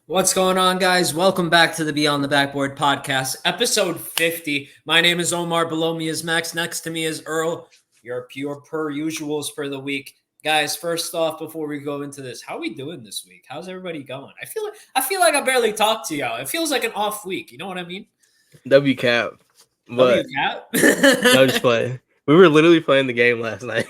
What's going on, guys? Welcome back to the Beyond the Backboard Podcast, episode 50. My name is Omar. Below me is Max. Next to me is Earl. Your pure per usuals for the week. Guys, first off, before we go into this, how are we doing this week? How's everybody going? I feel like I barely talked to y'all. It feels like an off week. You know what I mean? W cap. But W-cap? no, just playing. We were literally playing the game last night.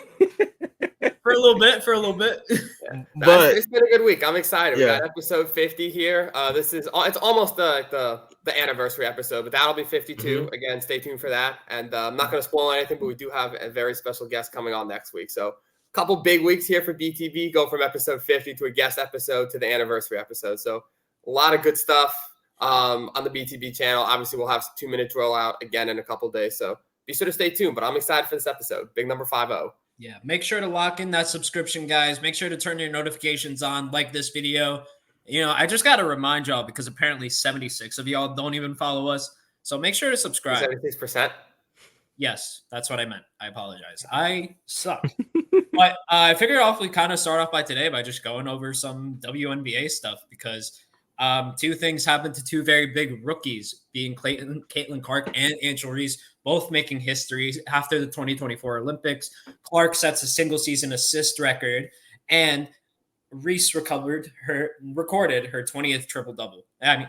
For a little bit. Yeah. But it's been a good week. I'm excited. Yeah. We got episode 50 here. It's almost the anniversary episode, but that'll be 52. Mhm. Again, stay tuned for that. And I'm not going to spoil anything, but we do have a very special guest coming on next week. So a couple big weeks here for BTB. Go from episode 50 to a guest episode to the anniversary episode. So a lot of good stuff on the BTB channel. Obviously, we'll have 2-minute drill out again in a couple days. So be sure to stay tuned. But I'm excited for this episode. Big number 50. Yeah, make sure to lock in that subscription, guys. Make sure to turn your notifications on, like this video. You know, I just got to remind y'all because apparently 76 of y'all don't even follow us. So make sure to subscribe. 76%. Yes, that's what I meant. I apologize. I suck. But I figured we kind of start off by today by just going over some WNBA stuff because two things happened to two very big rookies, being Caitlin Clark and Angel Reese, both making history after the 2024 Olympics. Clark sets a single-season assist record, and Reese recorded her 20th triple-double. I mean,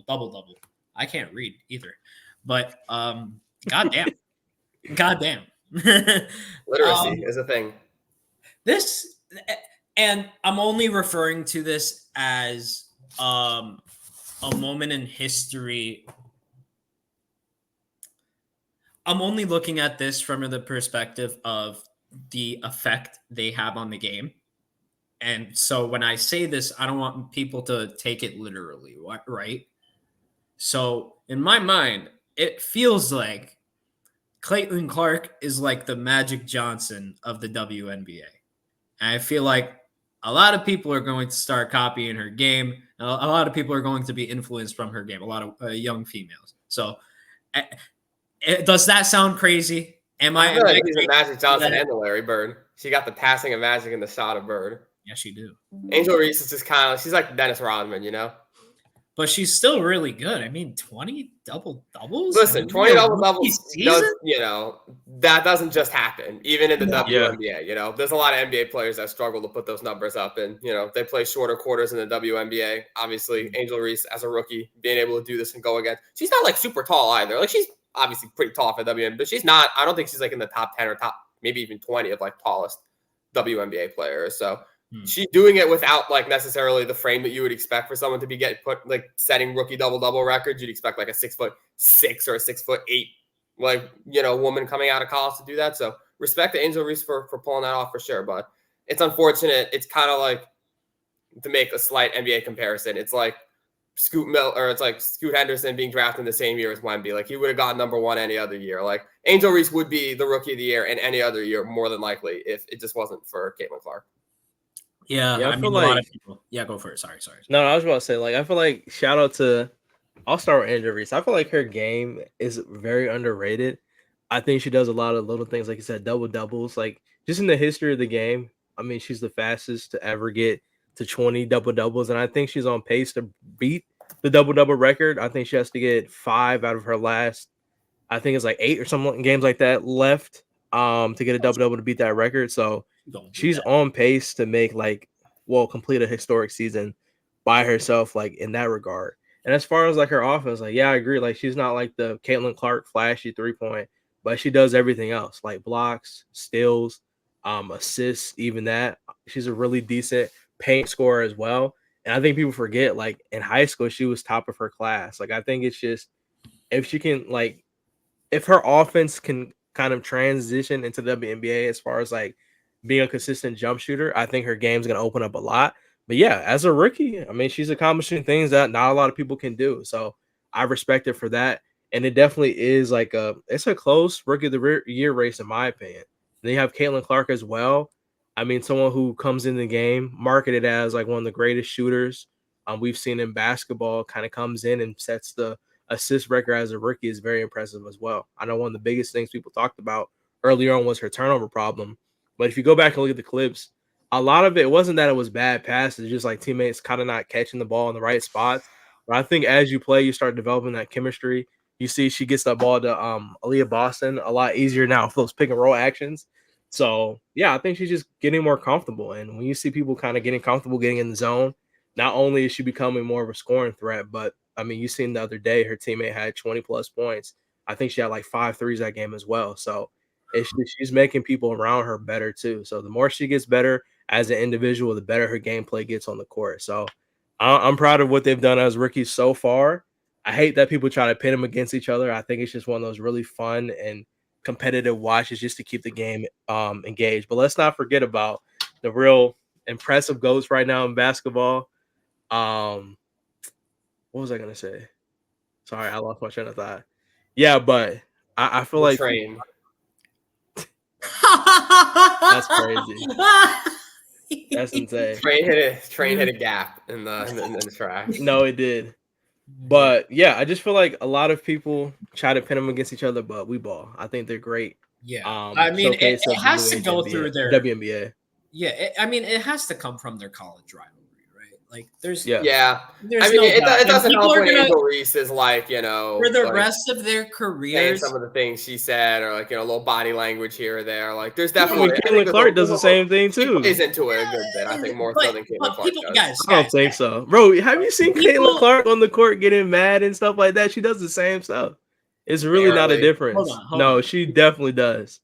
double-double. I can't read either. But goddamn. Literacy is a thing. This, and I'm only referring to this as a moment in history. I'm only looking at this from the perspective of the effect they have on the game. And so when I say this, I don't want people to take it literally, right? So in my mind, it feels like Caitlin Clark is like the Magic Johnson of the WNBA. And I feel like a lot of people are going to start copying her game. A lot of people are going to be influenced from her game, a lot of young females. So does that sound crazy? I feel like he's a Magic Johnson and the Larry Bird. She got the passing of Magic and the shot of Bird. Yeah, she do. Angel Reese is just kind of, she's like Dennis Rodman, you know? But she's still really good. I mean, 20 double-doubles? Listen, 20 double-doubles, that doesn't just happen, even in the WNBA, you know? There's a lot of NBA players that struggle to put those numbers up, and, you know, they play shorter quarters in the WNBA. Obviously, Angel Reese, as a rookie, being able to do this and go again. She's not, like, super tall either. Like, she's obviously pretty tall for WNBA, but she's not, I don't think she's, like, in the top 10 or top, maybe even 20 of, like, tallest WNBA players, so... She's doing it without like necessarily the frame that you would expect for someone to be setting rookie double-double records. You'd expect like a 6'6" or a 6'8", like, you know, woman coming out of college to do that. So respect to Angel Reese for pulling that off for sure. But it's unfortunate. It's kind of like, to make a slight NBA comparison, it's like Scoot Henderson being drafted in the same year as Wemby. Like, he would have gotten number one any other year. Like, Angel Reese would be the rookie of the year in any other year, more than likely, if it just wasn't for Caitlin Clark. Yeah, I mean, like, a lot of people. Yeah, go for it. Sorry. No, I was about to say, like, I feel like shout out to, I'll start with Angel Reese. I feel like her game is very underrated. I think she does a lot of little things, like you said, double-doubles. Like, just in the history of the game, I mean, she's the fastest to ever get to 20 double-doubles, and I think she's on pace to beat the double-double record. I think she has to get 5 out of her last, I think it's like 8 or something games like that left to get a double-double to beat that record. So she's on pace to make complete a historic season by herself, like, in that regard. And as far as like her offense, like, yeah, I agree. Like, she's not like the Caitlin Clark flashy 3-point, but she does everything else, like blocks, steals, assists, even that. She's a really decent paint scorer as well. And I think people forget, like, in high school, she was top of her class. Like, I think it's just, if she can, like, if her offense can kind of transition into the WNBA as far as like being a consistent jump shooter, I think her game's going to open up a lot. But yeah, as a rookie, I mean, she's accomplishing things that not a lot of people can do. So I respect her for that. And it definitely is like it's a close rookie of the year race, in my opinion. And then you have Caitlin Clark as well. I mean, someone who comes in the game marketed as like one of the greatest shooters we've seen in basketball, kind of comes in and sets the assist record as a rookie, is very impressive as well. I know one of the biggest things people talked about earlier on was her turnover problem. But if you go back and look at the clips, a lot of it wasn't that it was bad passes, just like teammates kind of not catching the ball in the right spots. But I think as you play, you start developing that chemistry. You see she gets that ball to Aaliyah Boston a lot easier now for those pick and roll actions. So yeah, I think she's just getting more comfortable. And when you see people kind of getting comfortable getting in the zone, not only is she becoming more of a scoring threat, but I mean, you seen the other day her teammate had 20 plus points. I think she had like 5 threes that game as well. So she's making people around her better too. So the more she gets better as an individual, the better her gameplay gets on the court. So I'm proud of what they've done as rookies so far. I hate that people try to pit them against each other. I think it's just one of those really fun and competitive watches just to keep the game engaged. But let's not forget about the real impressive goats right now in basketball. What was I gonna say? Sorry, I lost my train of thought. Yeah, but I feel like Train. That's crazy. That's insane. Train hit a gap in the track. No, it did. But yeah, I just feel like a lot of people try to pin them against each other, but we ball. I think they're great. Yeah, I mean, it has to go through their WNBA. Yeah, it has to come from their college rivalry, right? Like, there's I mean, it doesn't help when Angel Reese is like, you know, for the like, rest of their careers, some of the things she said, or like, you know, a little body language here or there. Like, there's definitely Caitlin Clark does the same thing too. He's into it a good bit, I think, more so than Caitlin Clark does. Guys, I don't think so, bro. Have you seen Caitlin Clark on the court getting mad and stuff like that? She does the same stuff. It's really not a difference. Hold on. She definitely does.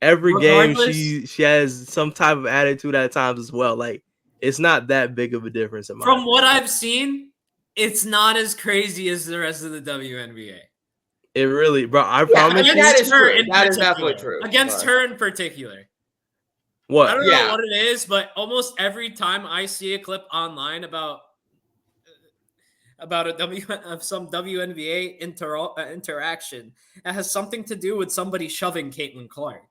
Every game, she has some type of attitude at times as well. Like, it's not that big of a difference. From what I've seen, it's not as crazy as the rest of the WNBA. It really, bro. I promise you, that is definitely true. Against her in particular. What? I don't know what it is, but almost every time I see a clip online about some WNBA interaction, it has something to do with somebody shoving Caitlin Clark.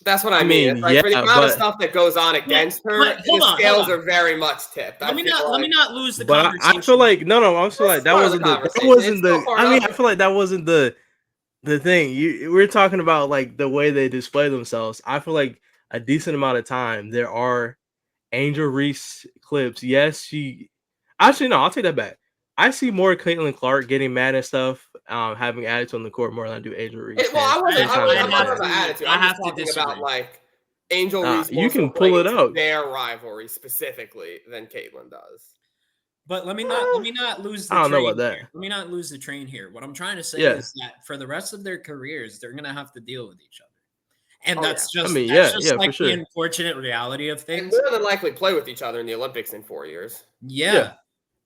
That's what I mean. It's like for the amount of stuff that goes on against her, the scales are very much tipped. Let me not lose the conversation. I feel like I'm still like that wasn't the. I mean, I feel like that wasn't the thing. We're talking about like the way they display themselves. I feel like a decent amount of time there are Angel Reese clips. Yes, she. Actually, no, I'll take that back. I see more Caitlin Clark getting mad and stuff, having attitude on the court more than I do Angel Reese. I'm not about attitude. I'm just talking about like Angel Reese. You can pull it out. Their rivalry specifically than Caitlin does. But let me not lose the train. I don't know about that. Let me not lose the train here. What I'm trying to say is that for the rest of their careers, they're gonna have to deal with each other. And that's just like the unfortunate reality of things. And more than likely play with each other in the Olympics in 4 years. Yeah.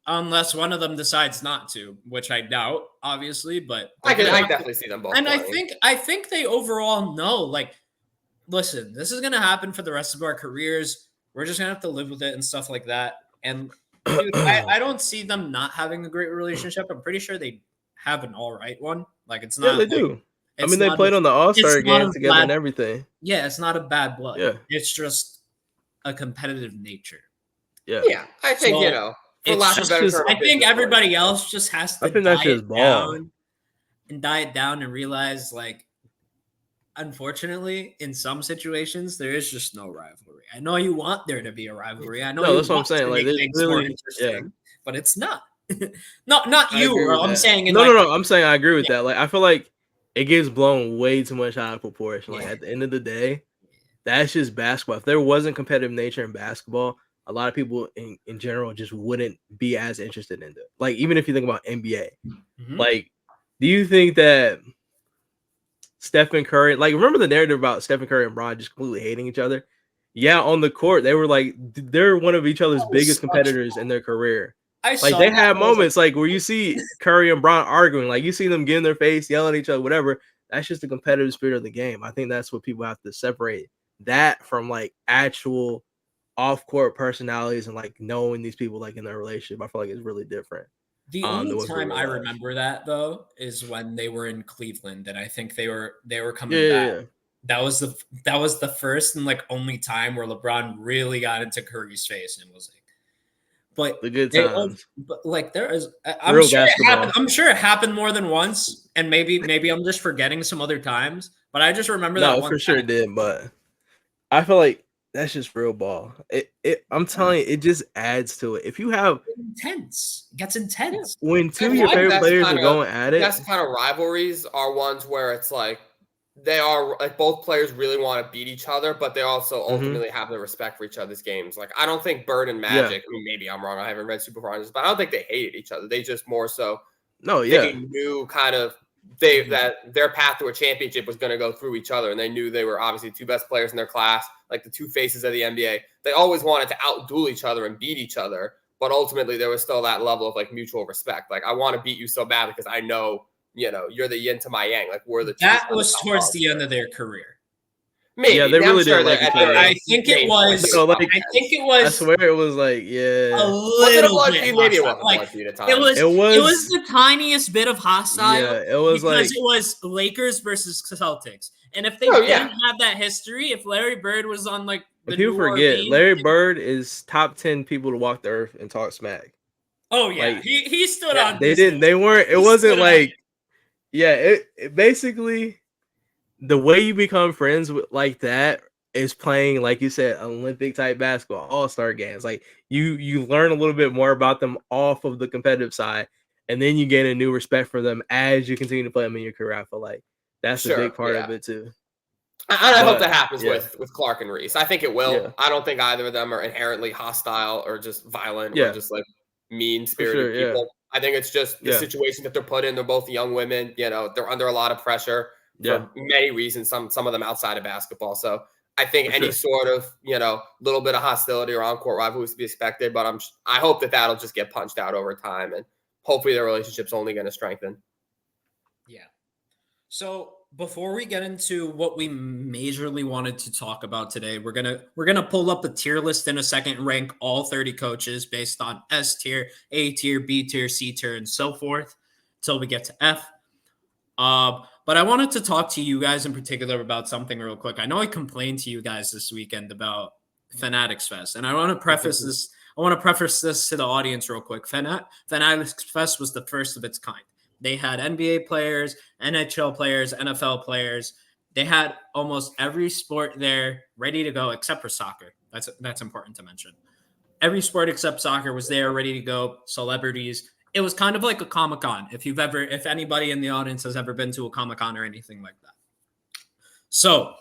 Unless one of them decides not to, which I doubt, obviously, but I definitely see them both. And playing. I think they overall know, like, listen, this is gonna happen for the rest of our careers. We're just gonna have to live with it and stuff like that. And dude, I don't see them not having a great relationship. I'm pretty sure they have an all right one. Like, it's not. Yeah, they do. I mean, they played on the All-Star game together and everything. Yeah, it's not a bad blood. Yeah. It's just a competitive nature. Yeah. Yeah, I think, for lack of better term, I think everybody else just has to diet down and realize, like, unfortunately, in some situations, there is just no rivalry. I know you want there to be a rivalry. I know that's what I'm saying. Like, it's really interesting, but it's not. not you, Earl. I'm saying no. I'm saying I agree with that. Like, I feel like it gets blown way too much out of proportion. Like, at the end of the day, that's just basketball. If there wasn't competitive nature in basketball, a lot of people in general just wouldn't be as interested in it. Like, even if you think about NBA, like, do you think that Stephen Curry, like, remember the narrative about Stephen Curry and Bron just completely hating each other? Yeah, on the court, they were like, they're one of each other's biggest competitors in their career. Like, they have moments like where you see Curry and Bron arguing, like, you see them get in their face, yelling at each other, whatever. That's just the competitive spirit of the game. I think that's what people have to separate that from, like, actual off-court personalities and, like, knowing these people, like, in their relationship. I feel like it's really different. The only time I remember that, though, is when they were in Cleveland, and I think they were coming back. Yeah. That was the first and, like, only time where LeBron really got into Curry's face and was like, but the good times. But, like, there is, I'm sure it happened more than once, and maybe I'm just forgetting some other times. But I just remember that. No, for sure it did. But I feel like That's just real ball. I'm telling you, it just adds to it. If you have intense, it gets intense. When two of your favorite players are going at it. That's kind of rivalries are ones where it's like they are like both players really want to beat each other, but they also ultimately have the respect for each other's games. Like I don't think Bird and Magic. I mean, maybe I'm wrong. I haven't read Super Finals, but I don't think they hated each other. They just more so. They knew kind of that their path to a championship was going to go through each other, and they knew they were obviously two best players in their class, like the two faces of the NBA. They always wanted to outduel each other and beat each other, but ultimately there was still that level of like mutual respect. Like I want to beat you so badly because I know you're the yin to my yang. Like we're the that was towards the end of their career. Maybe. Yeah, they really did like each other. I think it was. I swear it was like a little bit. Maybe it wasn't like at it was. It was the tiniest bit of hostile. Yeah, it was because it was Lakers versus Celtics, and if they didn't have that history, if Larry Bird was on like, if people forget, Larry Bird is top 10 people to walk the earth and talk smack. Oh yeah, like, he stood on. They didn't. They weren't. It wasn't like. Yeah, it basically. The way you become friends with like that is playing, like you said, Olympic type basketball, all-star games. Like you learn a little bit more about them off of the competitive side, and then you gain a new respect for them as you continue to play them in your career. I feel like that's a big part of it too. I hope that happens with Clark and Reese. I think it will. Yeah. I don't think either of them are inherently hostile or just violent or just like mean-spirited people. I think it's just the situation that they're put in. They're both young women. They're under a lot of pressure. For many reasons, some of them outside of basketball. So I think any sort of, little bit of hostility or on-court rivalry is to be expected, but I hope that'll just get punched out over time, and hopefully their relationship's only going to strengthen. Yeah. So before we get into what we majorly wanted to talk about today, we're gonna pull up a tier list in a second, rank all 30 coaches based on S tier, A tier, B tier, C tier, and so forth until we get to F. But I wanted to talk to you guys in particular about something real quick. I know I complained to you guys this weekend about Fanatics Fest, and I want to preface this. I want to preface this to the audience real quick. Fanatics Fest was the first of its kind. They had NBA players, NHL players, NFL players. They had almost every sport there ready to go except for soccer. That's important to mention. Every sport except soccer was there ready to go. Celebrities. It was kind of like a Comic-Con. If anybody in the audience has ever been to a Comic-Con or anything like that. So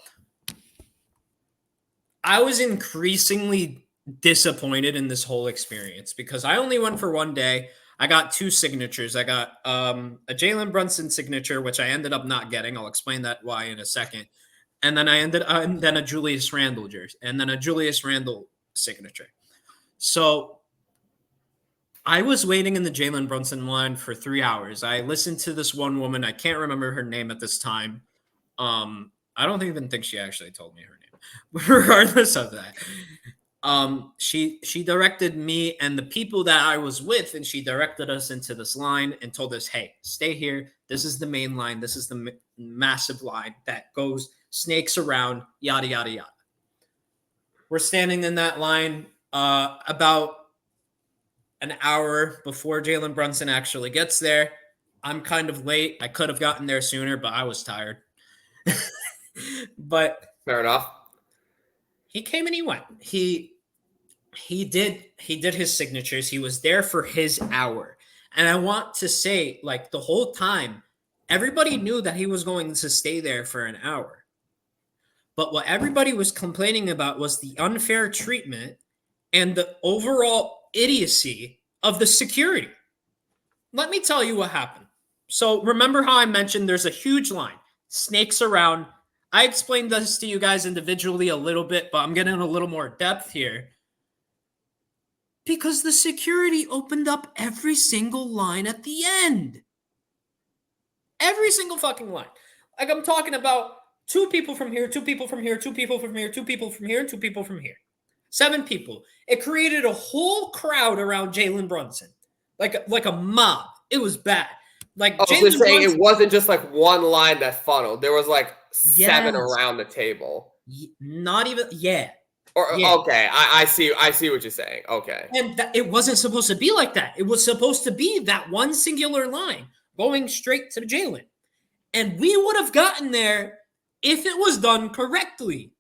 I was increasingly disappointed in this whole experience because I only went for one day. I got two signatures. I got a Jalen Brunson signature, which I ended up not getting. I'll explain that why in a second. And then then a Julius Randle jersey, and then a Julius Randle signature. So I was waiting in the Jalen Brunson line for 3 hours. I listened to this one woman. I can't remember her name at this time. I don't even think she actually told me her name. Regardless of that, she directed me and the people that I was with, and she directed us into this line and told us, "Hey, stay here. This is the main line. This is the massive line that snakes around, yada, yada, yada." We're standing in that line about an hour before Jalen Brunson actually gets there. I'm kind of late. I could have gotten there sooner, but I was tired. But fair enough. He came and he went. He did his signatures. He was there for his hour. And I want to say, like, the whole time, everybody knew that he was going to stay there for an hour. But what everybody was complaining about was the unfair treatment and the overall idiocy of the security. Let me tell you what happened. So remember how I mentioned there's a huge line, snakes around. I explained this to you guys individually a little bit, but I'm getting a little more depth here. Because the security opened up every single line at the end. Every single fucking line. Like I'm talking about 2 people from here, 2 people from here, 2 people from here, 2 people from here, and 2 people from here. 7 people. It created a whole crowd around Jalen Brunson. Like a mob. It was bad. Like Jalen Brunson, it wasn't just like one line that funneled. There was like 7 around the table. Not even, Okay, I see what you're saying. Okay. And it wasn't supposed to be like that. It was supposed to be that one singular line going straight to Jalen. And we would have gotten there if it was done correctly.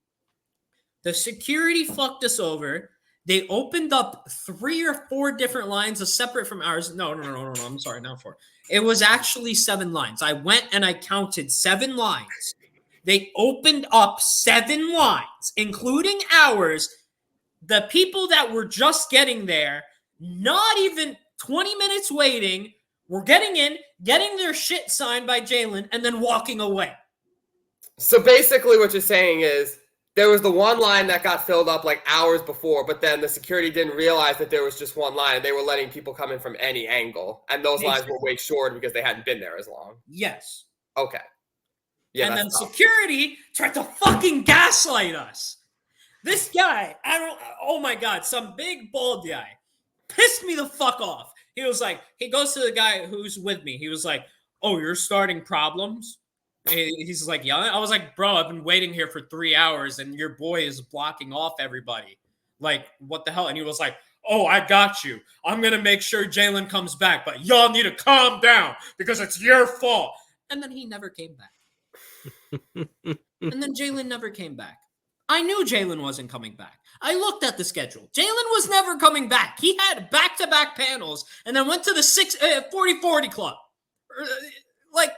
The security fucked us over. They opened up 3 or 4 different lines of separate from ours. No. I'm sorry, not 4. It was actually 7 lines. I went and I counted 7 lines. They opened up 7 lines, including ours. The people that were just getting there, not even 20 minutes waiting, were getting in, getting their shit signed by Jalen, and then walking away. So basically what you're saying is there was the one line that got filled up like hours before, but then the security didn't realize that there was just one line, and they were letting people come in from any angle. And those lines were way short because they hadn't been there as long. Yes. Okay. Yeah, and then tough. Security tried to fucking gaslight us. This guy, oh my God, some big bald guy pissed me the fuck off. He was like, he goes to the guy who's with me. He was like, oh, you're starting problems? He's like, yeah. I was like, bro, I've been waiting here for 3 hours and your boy is blocking off everybody. Like, what the hell? And he was like, oh, I got you. I'm going to make sure Jalen comes back, but y'all need to calm down because it's your fault. And then he never came back. And then Jalen never came back. I knew Jalen wasn't coming back. I looked at the schedule. Jalen was never coming back. He had back-to-back panels and then went to the 40-40 club. Like,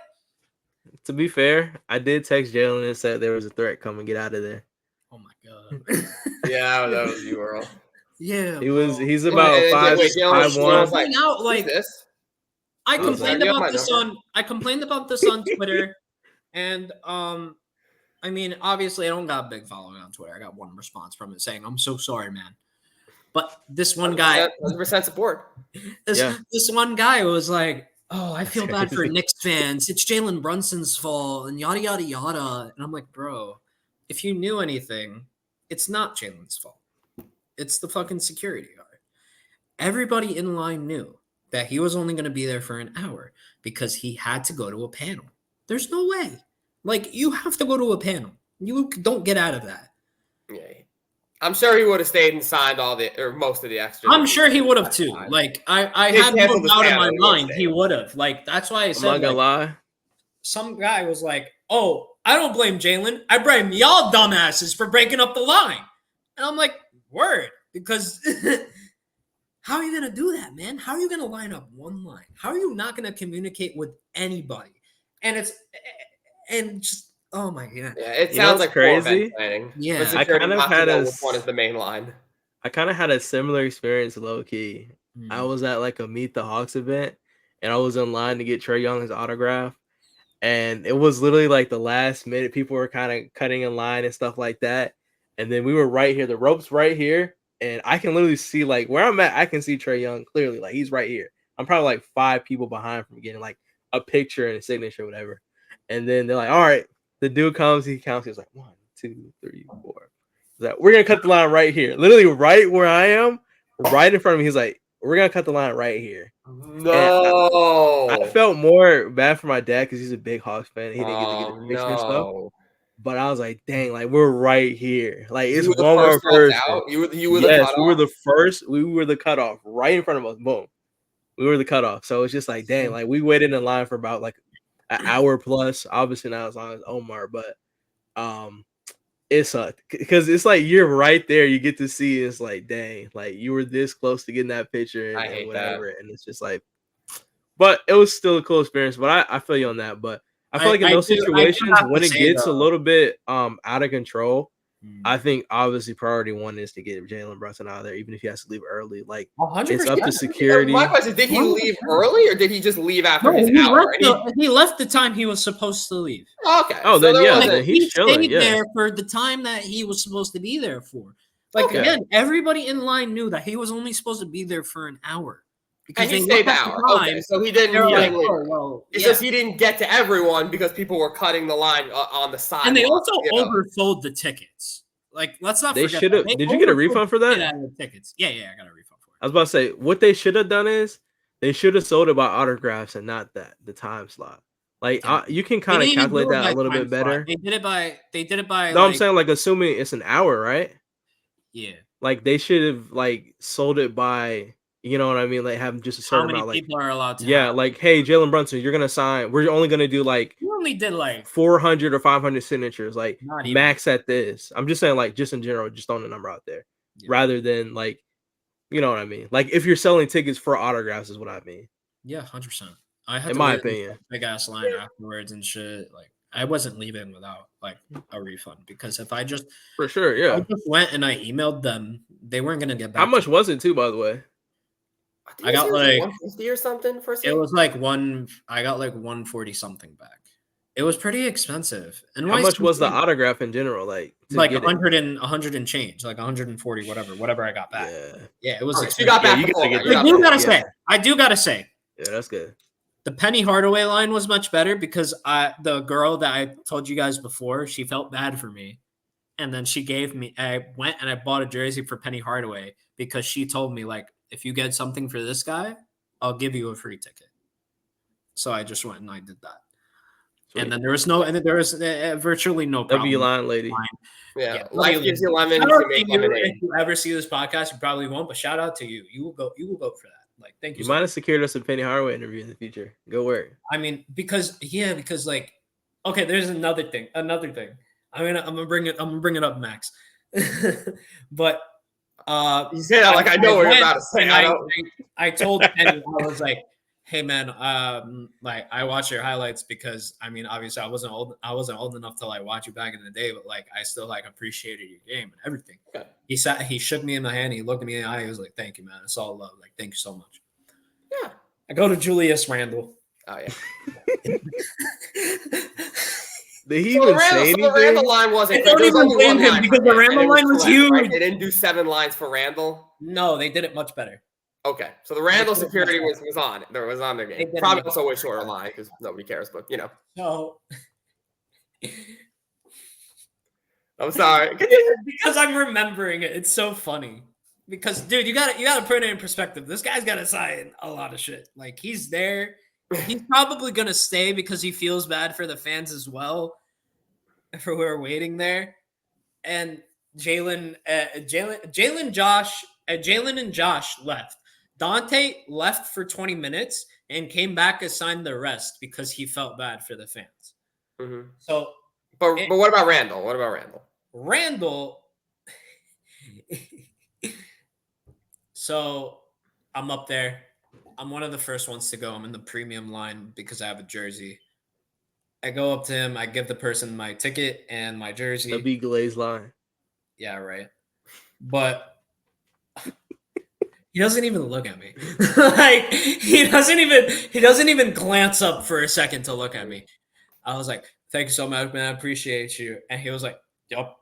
to be fair, I did text Jalen and said there was a threat. Come and get out of there. Oh my God. Yeah, that was you, Earl. Yeah, he's about 5'1". Like this. I complained about this on Twitter, and I mean, obviously, I don't got a big following on Twitter. I got one response from it saying, "I'm so sorry, man." But this one guy, 100% support. This one guy was like, "Oh, I feel bad for Knicks fans. It's Jalen Brunson's fault, and yada yada yada." And I'm like, "Bro, if you knew anything, it's not Jalen's fault. It's the fucking security guard. Everybody in line knew that he was only going to be there for an hour because he had to go to a panel. There's no way. Like, you have to go to a panel. You don't get out of that." Yeah. I'm sure he would have stayed and signed most of the extra. I'm sure he would have too. Like, I had no doubt in my mind he would have. Like, that's why I said, I'm not gonna lie. Some guy was like, "Oh, I don't blame Jalen. I blame y'all dumbasses for breaking up the line." And I'm like, word, because how are you going to do that, man? How are you going to line up one line? How are you not going to communicate with anybody? And just, oh my God. Yeah, it sounds like crazy. Yeah. I kind of had which one is the main line. I kind of had a similar experience low key. I was at like a Meet the Hawks event and I was in line to get Trae Young's autograph. And it was literally like the last minute. People were kind of cutting in line and stuff like that. And then we were right here, the ropes right here. And I can literally see like where I'm at. I can see Trae Young clearly. Like he's right here. I'm probably like 5 people behind from getting like a picture and a signature or whatever. And then they're like, all right, the dude comes, he counts. He's like 1, 2, 3, 4. He's like, we're going to cut the line right here. Literally right where I am, right in front of me. He's like, we're going to cut the line right here. No. I felt more bad for my dad because he's a big Hawks fan. He didn't get to get the picture and stuff. But I was like, dang, like we're right here. Like it's one more person. You were yes, the we were the first. We were the cutoff right in front of us. Boom. We were the cutoff. So it's just like, dang, like we waited in line for about like an hour plus. Obviously not as long as Omar, but it sucked because it's like you're right there. You get to see it's like, dang, like you were this close to getting that picture and whatever. That. And it's just like, but it was still a cool experience. But I feel you on that. But I feel like in those situations, when it gets a little bit out of control, I think obviously priority 1 is to get Jalen Brunson out of there, even if he has to leave early. Like 100%. It's up to security. My question: did he leave early, or did he just leave after his hour? He left the time he was supposed to leave. Okay. Oh, so then he's stayed there for the time that he was supposed to be there for. Like again, everybody in line knew that he was only supposed to be there for an hour. Because he stayed an hour. Okay, so he didn't. It's just he didn't get to everyone because people were cutting the line on the side. And they also oversold the tickets. Like, let's not forget. They should have. Did you get a refund for that? Tickets. Yeah, I got a refund for it. I was about to say what they should have done is they should have sold it by autographs and not the time slot. Like you can kind of calculate that a little bit better. They did it by. No, I'm saying like assuming it's an hour, right? Yeah. Like they should have like sold it by You know what I mean? Like have just a How certain many amount. Like people are allowed to? yeah, have? like hey, Jalen Brunson, you're gonna sign. We're only gonna do like You only did like 400 or 500 signatures, like Not even. max at this. I'm just saying, like just in general, just throwing a number out there, rather than like, you know what I mean? Like if you're selling tickets for autographs, is what I mean. Yeah, 100%. I had In to my wait opinion. big ass line afterwards and shit. Like I wasn't leaving without like a refund because if I just For sure, yeah. I just went and I emailed them, they weren't gonna get back. How much to was it too, by the way? I got like 150 or something for a seat. It was like I got like 140 something back. It was pretty expensive. And how much was the autograph in general? Like 100 and change, like 140, whatever I got back. Yeah, it was. Right, you got back. I do gotta say. Yeah, that's good. The Penny Hardaway line was much better because the girl that I told you guys before, she felt bad for me. And then she gave me, I went and I bought a jersey for Penny Hardaway because she told me, like, if you get something for this guy, I'll give you a free ticket. So I just went and I did that. Sweet. And then there was virtually no problem. W line lady. Yeah. Life gives you lemon. If you ever see this podcast, you probably won't, but shout out to you. You will go for that. Like, thank you. You might have secured us a Penny Hardaway interview in the future. Go work. I mean, because like, okay, there's another thing. I'm gonna bring it up, Max. But you say that like I know what you're about to say. I told Penny, I was like, hey man, like I watch your highlights because I mean, obviously I wasn't old enough to like watch you back in the day, but like I still like appreciated your game and everything. Okay. He shook me in the hand, he looked at me in the eye, he was like, thank you, man. It's all love. Like, thank you so much. Yeah. I go to Julius Randle. Oh yeah. Did he even say anything? The Randle line wasn't. Don't even blame him because the Randle line was huge. Right? They didn't do 7 lines for Randle. No, they did it much better. Okay, so the Randle security was on. There was on their game. Probably also a shorter line because nobody cares, but you know. No. I'm sorry. Because I'm remembering it. It's so funny. Because dude, you gotta put it in perspective. This guy's gotta sign a lot of shit. Like he's there. He's probably gonna stay because he feels bad for the fans as well. For who are waiting there. And Jalen and Josh left. Dante left for 20 minutes and came back and signed the rest because he felt bad for the fans. Mm-hmm. So, but what about Randle? Randle. So I'm up there. I'm one of the first ones to go. I'm in the premium line because I have a jersey. I go up to him. I give the person my ticket and my jersey. The big glaze line. Yeah, right. But he doesn't even look at me. Like he doesn't even glance up for a second to look at me. I was like, "Thank you so much, man. I appreciate you." And he was like, "Yup."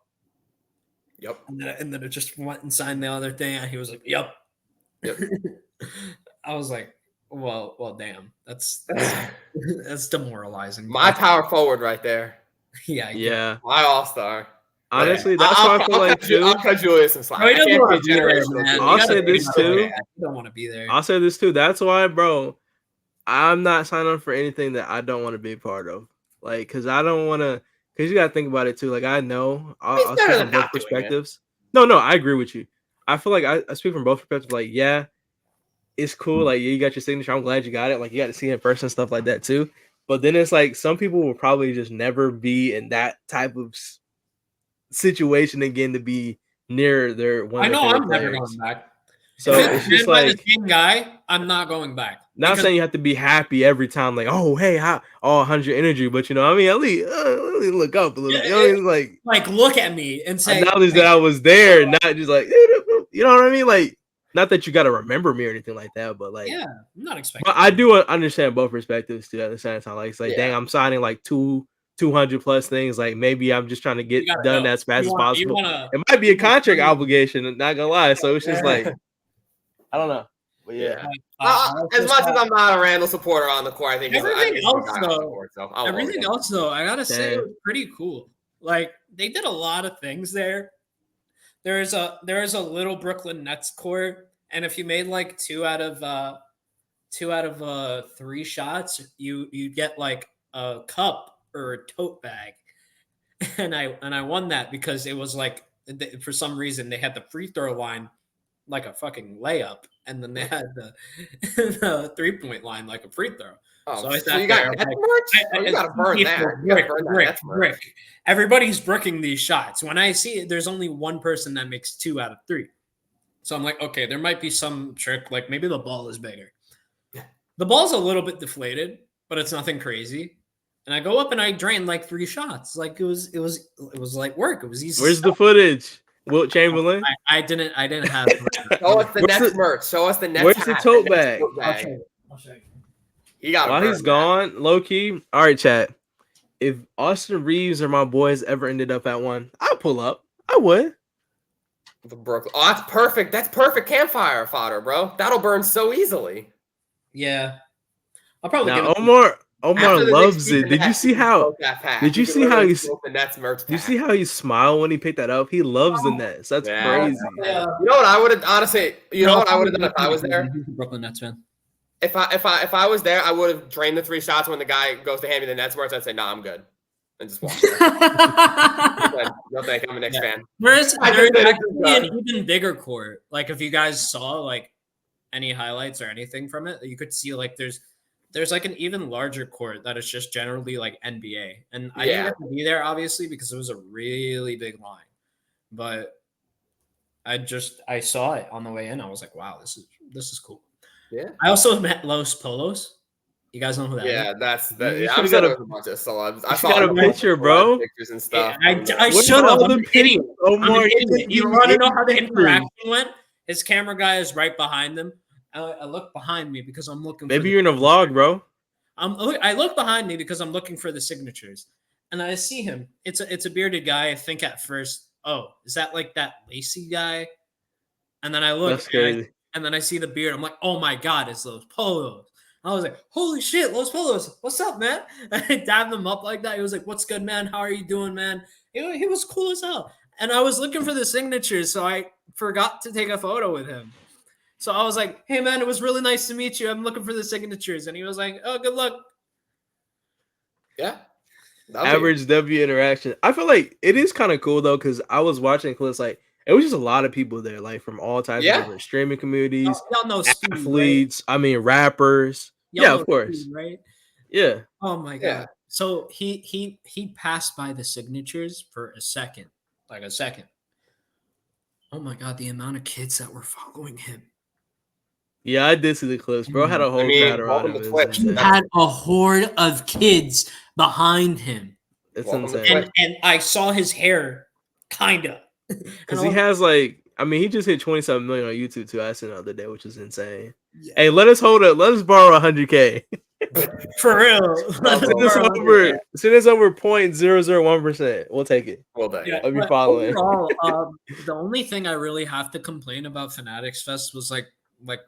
And then it just went and signed the other thing, and he was like, "Yup." I was like, "Well, damn. That's demoralizing." My power forward right there. Yeah. My all-star. Honestly, that's what I feel like too. I'll cut Julius some slack. I'll say this too. I don't want to be there. I'll say this too. That's why, bro, I'm not signing up for anything that I don't want to be a part of. Like, because I don't want to. Because you got to think about it too. Like, I know I'll speak from both perspectives. No, I agree with you. I feel like I speak from both perspectives. Like, yeah, it's cool. Like, yeah, you got your signature. I'm glad you got it. Like, you got to see it in person, stuff like that too. But then it's like some people will probably just never be in that type of situation again to be near their one. I know I'm never going back. So it's just like the same guy. I'm not going back. Not saying you have to be happy every time, like, oh, hey, how 100 energy, but you know, I mean, at least look up a little. Yeah, you know, like look at me and say, acknowledge that I was there, not just like, you know what I mean, like. Not that you got to remember me or anything like that, but like, yeah, I'm not expecting. But I do understand both perspectives too. At the same time, like, it's like, dang, I'm signing like 200 plus things. Like, maybe I'm just trying to get done as fast as possible. It might be a contract obligation. Not gonna lie. So it's just like, I don't know. But yeah. As much as I'm not a Randle supporter on the court, I think everything else though, I gotta say, it was pretty cool. Like, they did a lot of things there. There is a little Brooklyn Nets court, and if you made like two out of 3 shots, you get like a cup or a tote bag, and I won that because it was like for some reason they had the free throw line like a fucking layup, and then they had the 3-point line like a free throw. Oh, so I so you got Nets merch? You got to burn that. You got to burn that Nets merch. Everybody's bricking these shots. When I see it, there's only one person that makes 2 out of 3. So I'm like, okay, there might be some trick, like maybe the ball is bigger. The ball's a little bit deflated, but it's nothing crazy. And I go up and I drain like 3 shots. Like it was like work. It was easy. Where's the footage? Wilt Chamberlain? I didn't have Show us the Nets merch. Show us the Nets. Where's the tote bag? I'll show you. He got While he's gone, low key. All right, chat. If Austin Reeves or my boys ever ended up at one, I'll pull up. I would. The Brooklyn. Oh, that's perfect. That's perfect campfire fodder, bro. That'll burn so easily. Yeah. I'll probably now Omar loves it. Did you see how he smiled when he picked that up? He loves the Nets. That's crazy. Yeah. You know what I would have honestly, what I would have done if I was there? Brooklyn Nets fan. If I was there, I would have drained the 3 shots when the guy goes to hand me the Nets merch. I'd say, "Nah, I'm good," and just walk. No, thank you. I'm a Knicks fan. There's actually an even bigger court. Like if you guys saw like any highlights or anything from it, you could see like there's like an even larger court that is just generally like NBA. And I didn't have to be there obviously because it was a really big line, but I saw it on the way in. I was like, wow, this is cool. Yeah. I also met Los Polos. You guys know who that is? Yeah, that's that. You I'm got a bunch of celebs. I got a picture, bro. Pictures and stuff. I should have. I'm kidding. Omar, you want to know how the interaction went? His camera guy is right behind them. I look behind me because I'm looking. Maybe you're in a vlog, bro. I look behind me because I'm looking for the signatures, and I see him. It's a bearded guy. I think at first, oh, is that like that Lacey guy? And then I look. That's crazy. And then I see the beard. I'm like, oh my God, it's Los Polos. I was like, holy shit, Los Polos. What's up, man? I dabbed him up like that. He was like, what's good, man? How are you doing, man? He was cool as hell. And I was looking for the signatures, so I forgot to take a photo with him. So I was like, hey, man, it was really nice to meet you. I'm looking for the signatures. And he was like, oh, good luck. Yeah. Average W interaction. I feel like it is kind of cool, though, because I was watching clips like, it was just a lot of people there, like from all types of different streaming communities, y'all know Steve, athletes. Right? I mean, rappers. Y'all of course, Steve, right? Yeah. Oh my God. So he passed by the signatures for a second, like a second. Oh my God, the amount of kids that were following him. Yeah, I did see the clips, bro. Had a whole crowd around him. He had a horde of kids behind him. It's insane. And I saw his hair, kinda. Because he has like, I mean, he just hit 27 million on YouTube too. I seen the other day, which is insane. Yeah. Hey, let us borrow 100K. For real. Send us over 0.001%. We'll take it. Well done. Yeah, I'll be following. Overall, the only thing I really have to complain about Fanatics Fest was like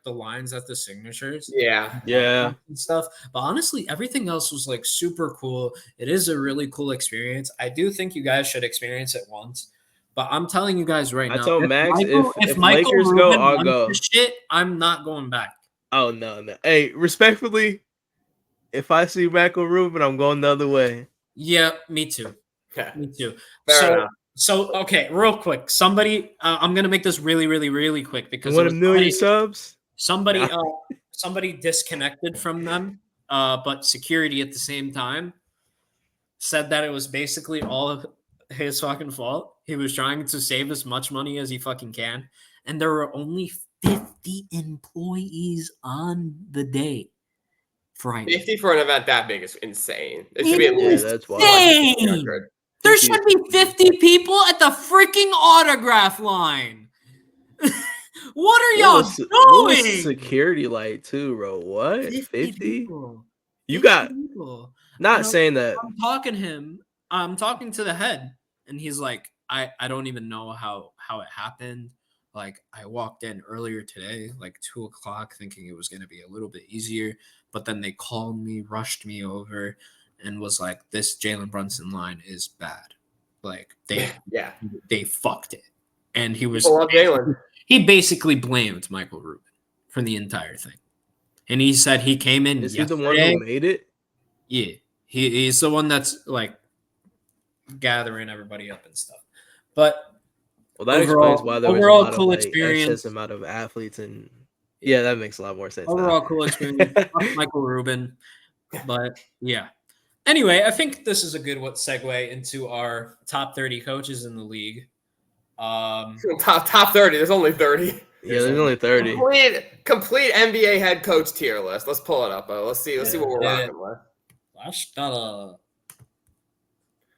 the lines at the signatures. Yeah. And stuff. But honestly, everything else was like super cool. It is a really cool experience. I do think you guys should experience it once. But I'm telling you guys right now. I told Max if Michael Lakers Rubin go, I'll go. Shit, I'm not going back. Oh no. Hey, respectfully, if I see Michael Rubin, I'm going the other way. Yeah, me too. Okay. Me too. Fair enough. So okay, real quick. Somebody, I'm gonna make this really, really, really quick because 1 million subs. Somebody disconnected from them, but security at the same time said that it was basically all of his fucking fault. He was trying to save as much money as he fucking can, and there were only 50 employees on the day. Friday. 50 for an event that big is insane. It should be at least that's wild. There should be 50 people at the freaking autograph line. What are y'all doing? What was security light too, bro? What? 50? You got people. Not saying that. I'm talking to the head, and he's like, I don't even know how it happened. Like, I walked in earlier today, like 2:00, thinking it was going to be a little bit easier. But then they called me, rushed me over, and was like, this Jalen Brunson line is bad. Like, they fucked it. And he basically blamed Michael Rubin for the entire thing. And he said he came in. Is he the one who made it? Yeah. He's the one that's like gathering everybody up and stuff. But Well, that explains why there was a lot of excess amount of athletes, and that makes a lot more sense. Overall, cool experience. Michael Rubin, but yeah. Anyway, I think this is a good segue into our top 30 coaches in the league. Top 30. There's only 30. Yeah, there's only 30. Complete NBA head coach tier list. Let's pull it up. Let's see what we're rocking with.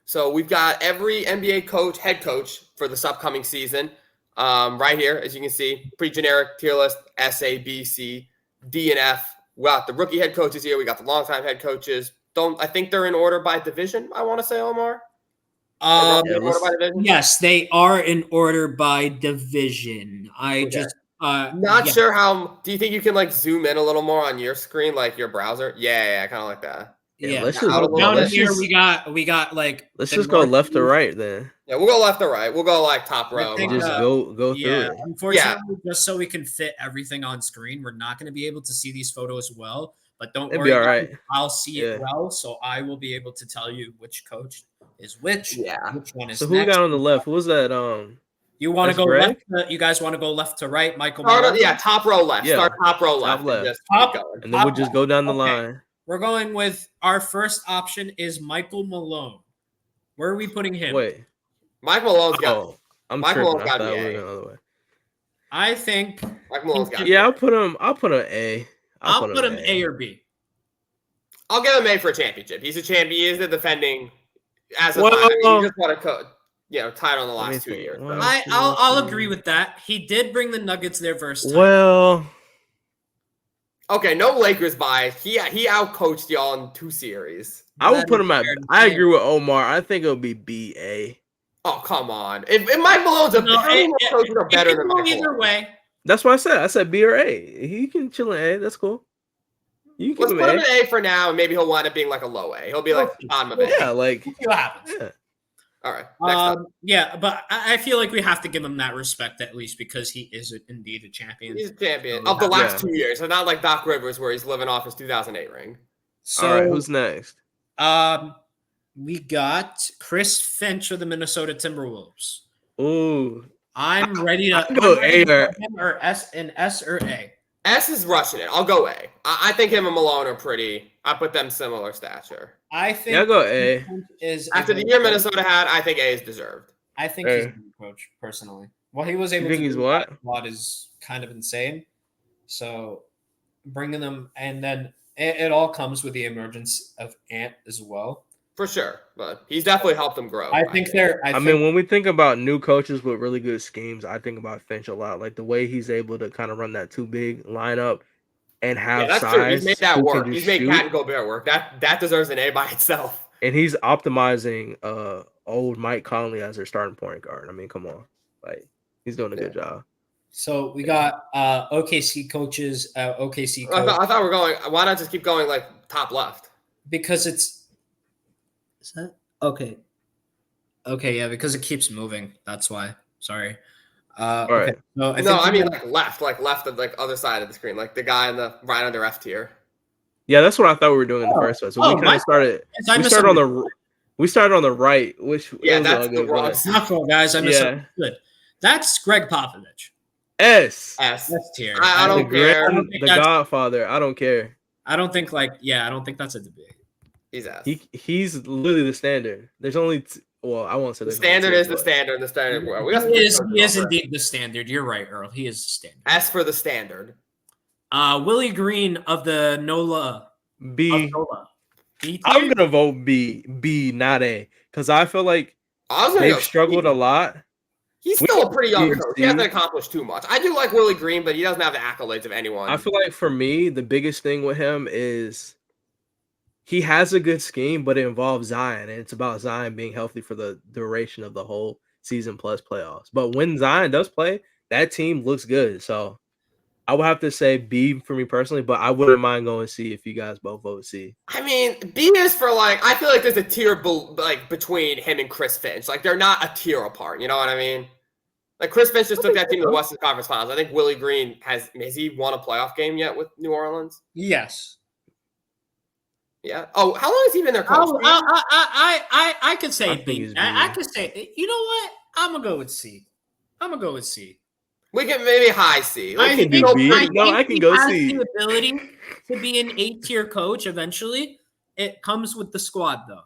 So we've got every NBA head coach for this upcoming season. Right here, as you can see, pretty generic tier list: S, A, B, C, D, and F. We got the rookie head coaches here. We got the longtime head coaches. I think they're in order by division. I want to say, Omar. Yes, they are in order by division. Not sure how. Do you think you can like zoom in a little more on your screen, like your browser? Yeah, kind of like that. Yeah, let's just here we got like. Let's just go left to right then. Yeah, we'll go left to right. We'll go like top row. Just go through it. Unfortunately, just so we can fit everything on screen, we're not going to be able to see these photos well. But don't worry, all right. I'll see it well, so I will be able to tell you which coach is which. Yeah. Which one is so who got on the left? What was that? You want to go left? You guys want to go left to right, Michael? Top row left. Start top row left. And then we'll just go down the line. We're going with our first option is Michael Malone. Where are we putting him? Wait, Mike Malone's got. Michael Malone's got to be. I think Mike Malone's got. Yeah, I'll put him A. I'll put him A or B. I'll give him A for a championship. He's a champion. He is the defending. He just won a title in the last 2 years. I'll agree with that. He did bring the Nuggets their first time. Well, okay, no Lakers bias. He outcoached y'all in 2 series. I would put him at. I agree with Omar. I think it'll be B.A. Oh, come on. If Mike Malone's better than Mike either way. That's what I said. I said B or A. He can chill in A. That's cool. Let's put him in A for now, and maybe he'll wind up being like a low A. He'll be like bottom of A. Yeah, like see what happens. Yeah. All right. Next up. Yeah, but I feel like we have to give him that respect at least because he is indeed a champion. He's a champion of the last 2 years. So not like Doc Rivers where he's living off his 2008 ring. So, all right, who's next? We got Chris Finch of the Minnesota Timberwolves. Ooh. I'm ready to go A or S or A. S is rushing it. I'll go A. I think him and Malone are pretty. I put them similar stature. I think I'll go A. After the year Minnesota had, I think A is deserved. I think he's a good coach, personally. What he was able to do what is kind of insane. So bringing them, and then it all comes with the emergence of Ant as well. For sure, but he's definitely helped them grow. I think when we think about new coaches with really good schemes, I think about Finch a lot. Like the way he's able to kind of run that 2 big lineup and have size. True. He's made that work. He's made Cat and Gobert work. That deserves an A by itself. And he's optimizing old Mike Conley as their starting point guard. I mean, come on, like he's doing a good job. So we got OKC coaches. OKC. Coach. I thought we're going. Why not just keep going like top left? Because it's. Is that okay? Okay, yeah, because it keeps moving. That's why. Sorry. All right. Okay. No, I mean like left of like other side of the screen, like the guy in the right under F tier. Yeah, that's what I thought we were doing in the first one. So we kind of started. We started on the right, which that's the wrong. Not cool, guys. I misunderstood. Good. That's Greg Popovich. S tier. I don't care. The Godfather. I don't care. I don't think I don't think that's a debate. He's S. He's literally the standard. There's only I won't say the standard is the standard. The standard. He is indeed the standard. You're right, Earl. He is the standard. S for the standard. Willie Green of the NOLA. B. I'm gonna vote B, not A, because I feel like they've struggled a lot. He's still a pretty young coach. He hasn't accomplished too much. I do like Willie Green, but he doesn't have the accolades of anyone. I feel like for me, the biggest thing with him is he has a good scheme, but it involves Zion, and it's about Zion being healthy for the duration of the whole season plus playoffs. But when Zion does play, that team looks good. So I would have to say B for me personally, but I wouldn't mind going C if you guys both vote C. I mean, B is for I feel like there's a tier between him and Chris Finch. Like they're not a tier apart. You know what I mean? Like Chris Finch just took that team to the Western Conference Finals. I think Willie Green has he won a playoff game yet with New Orleans? Yes. Yeah. Oh, how long has he been their coach? I could say B. I could say. You know what? I'm gonna go with C. I'm gonna go with C. We can maybe high C. I can do B. I can go C. The ability to be an 8-tier coach eventually. It comes with the squad, though.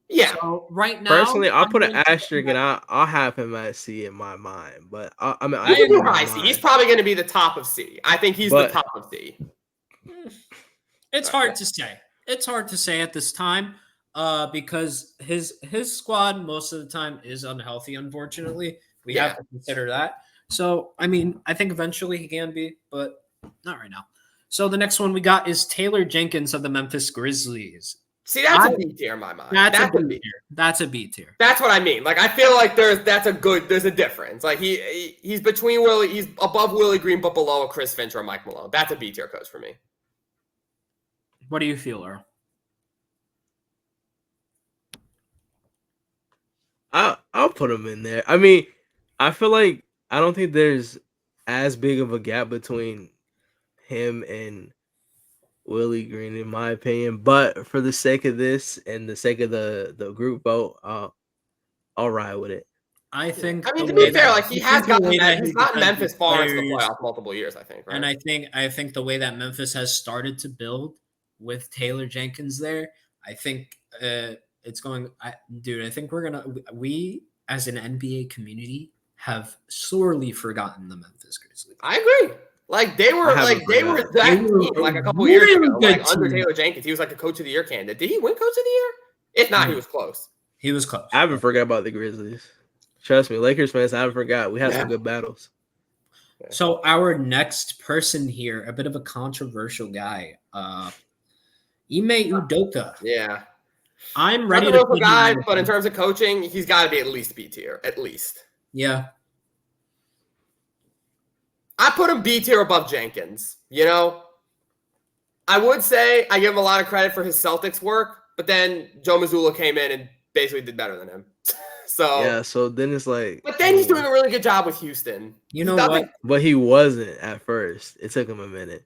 Yeah. So right now, Personally, I'll put an asterisk and I'll have him at C in my mind. But I can do high C. He's probably going to be the top of C. I think he's the top of C. It's hard to say. It's hard to say at this time because his squad most of the time is unhealthy, unfortunately. We have to consider that. So, I mean, I think eventually he can be, but not right now. So the next one we got is Taylor Jenkins of the Memphis Grizzlies. See, that's a B tier in my mind. That's a B tier. That's a B tier. That's what I mean. Like, I feel like there's a difference. Like he's between he's above Willie Green, but below a Chris Finch or Mike Malone. That's a B tier coach for me. What do you feel, Earl? I'll put him in there. I mean, I feel like I don't think there's as big of a gap between him and Willie Green, in my opinion. But for the sake of this and the sake of the group vote, I'll ride with it. I think. I mean, to be fair, like he's gotten Memphis far into the playoffs multiple years, I think. Right? And I think the way that Memphis has started to build with Taylor Jenkins there, I think it's going. I think we as an NBA community have sorely forgotten the Memphis Grizzlies. I agree. Like they were that team like a couple years ago, like under Taylor Jenkins. He was like a coach of the year candidate. Did he win coach of the year? If not, he was close. He was close. I haven't forgot about the Grizzlies. Trust me, Lakers fans, I haven't forgot. We had some good battles. So our next person here, a bit of a controversial guy, Ime Udoka. Yeah. I'm ready to put guy, but in terms of coaching, he's got to be at least B tier, at least. Yeah. I put him B tier above Jenkins. You know, I would say I give him a lot of credit for his Celtics work, but then Joe Mazzulla came in and basically did better than him. So then it's like, but then he's doing a really good job with Houston. You know what? But he wasn't at first. It took him a minute.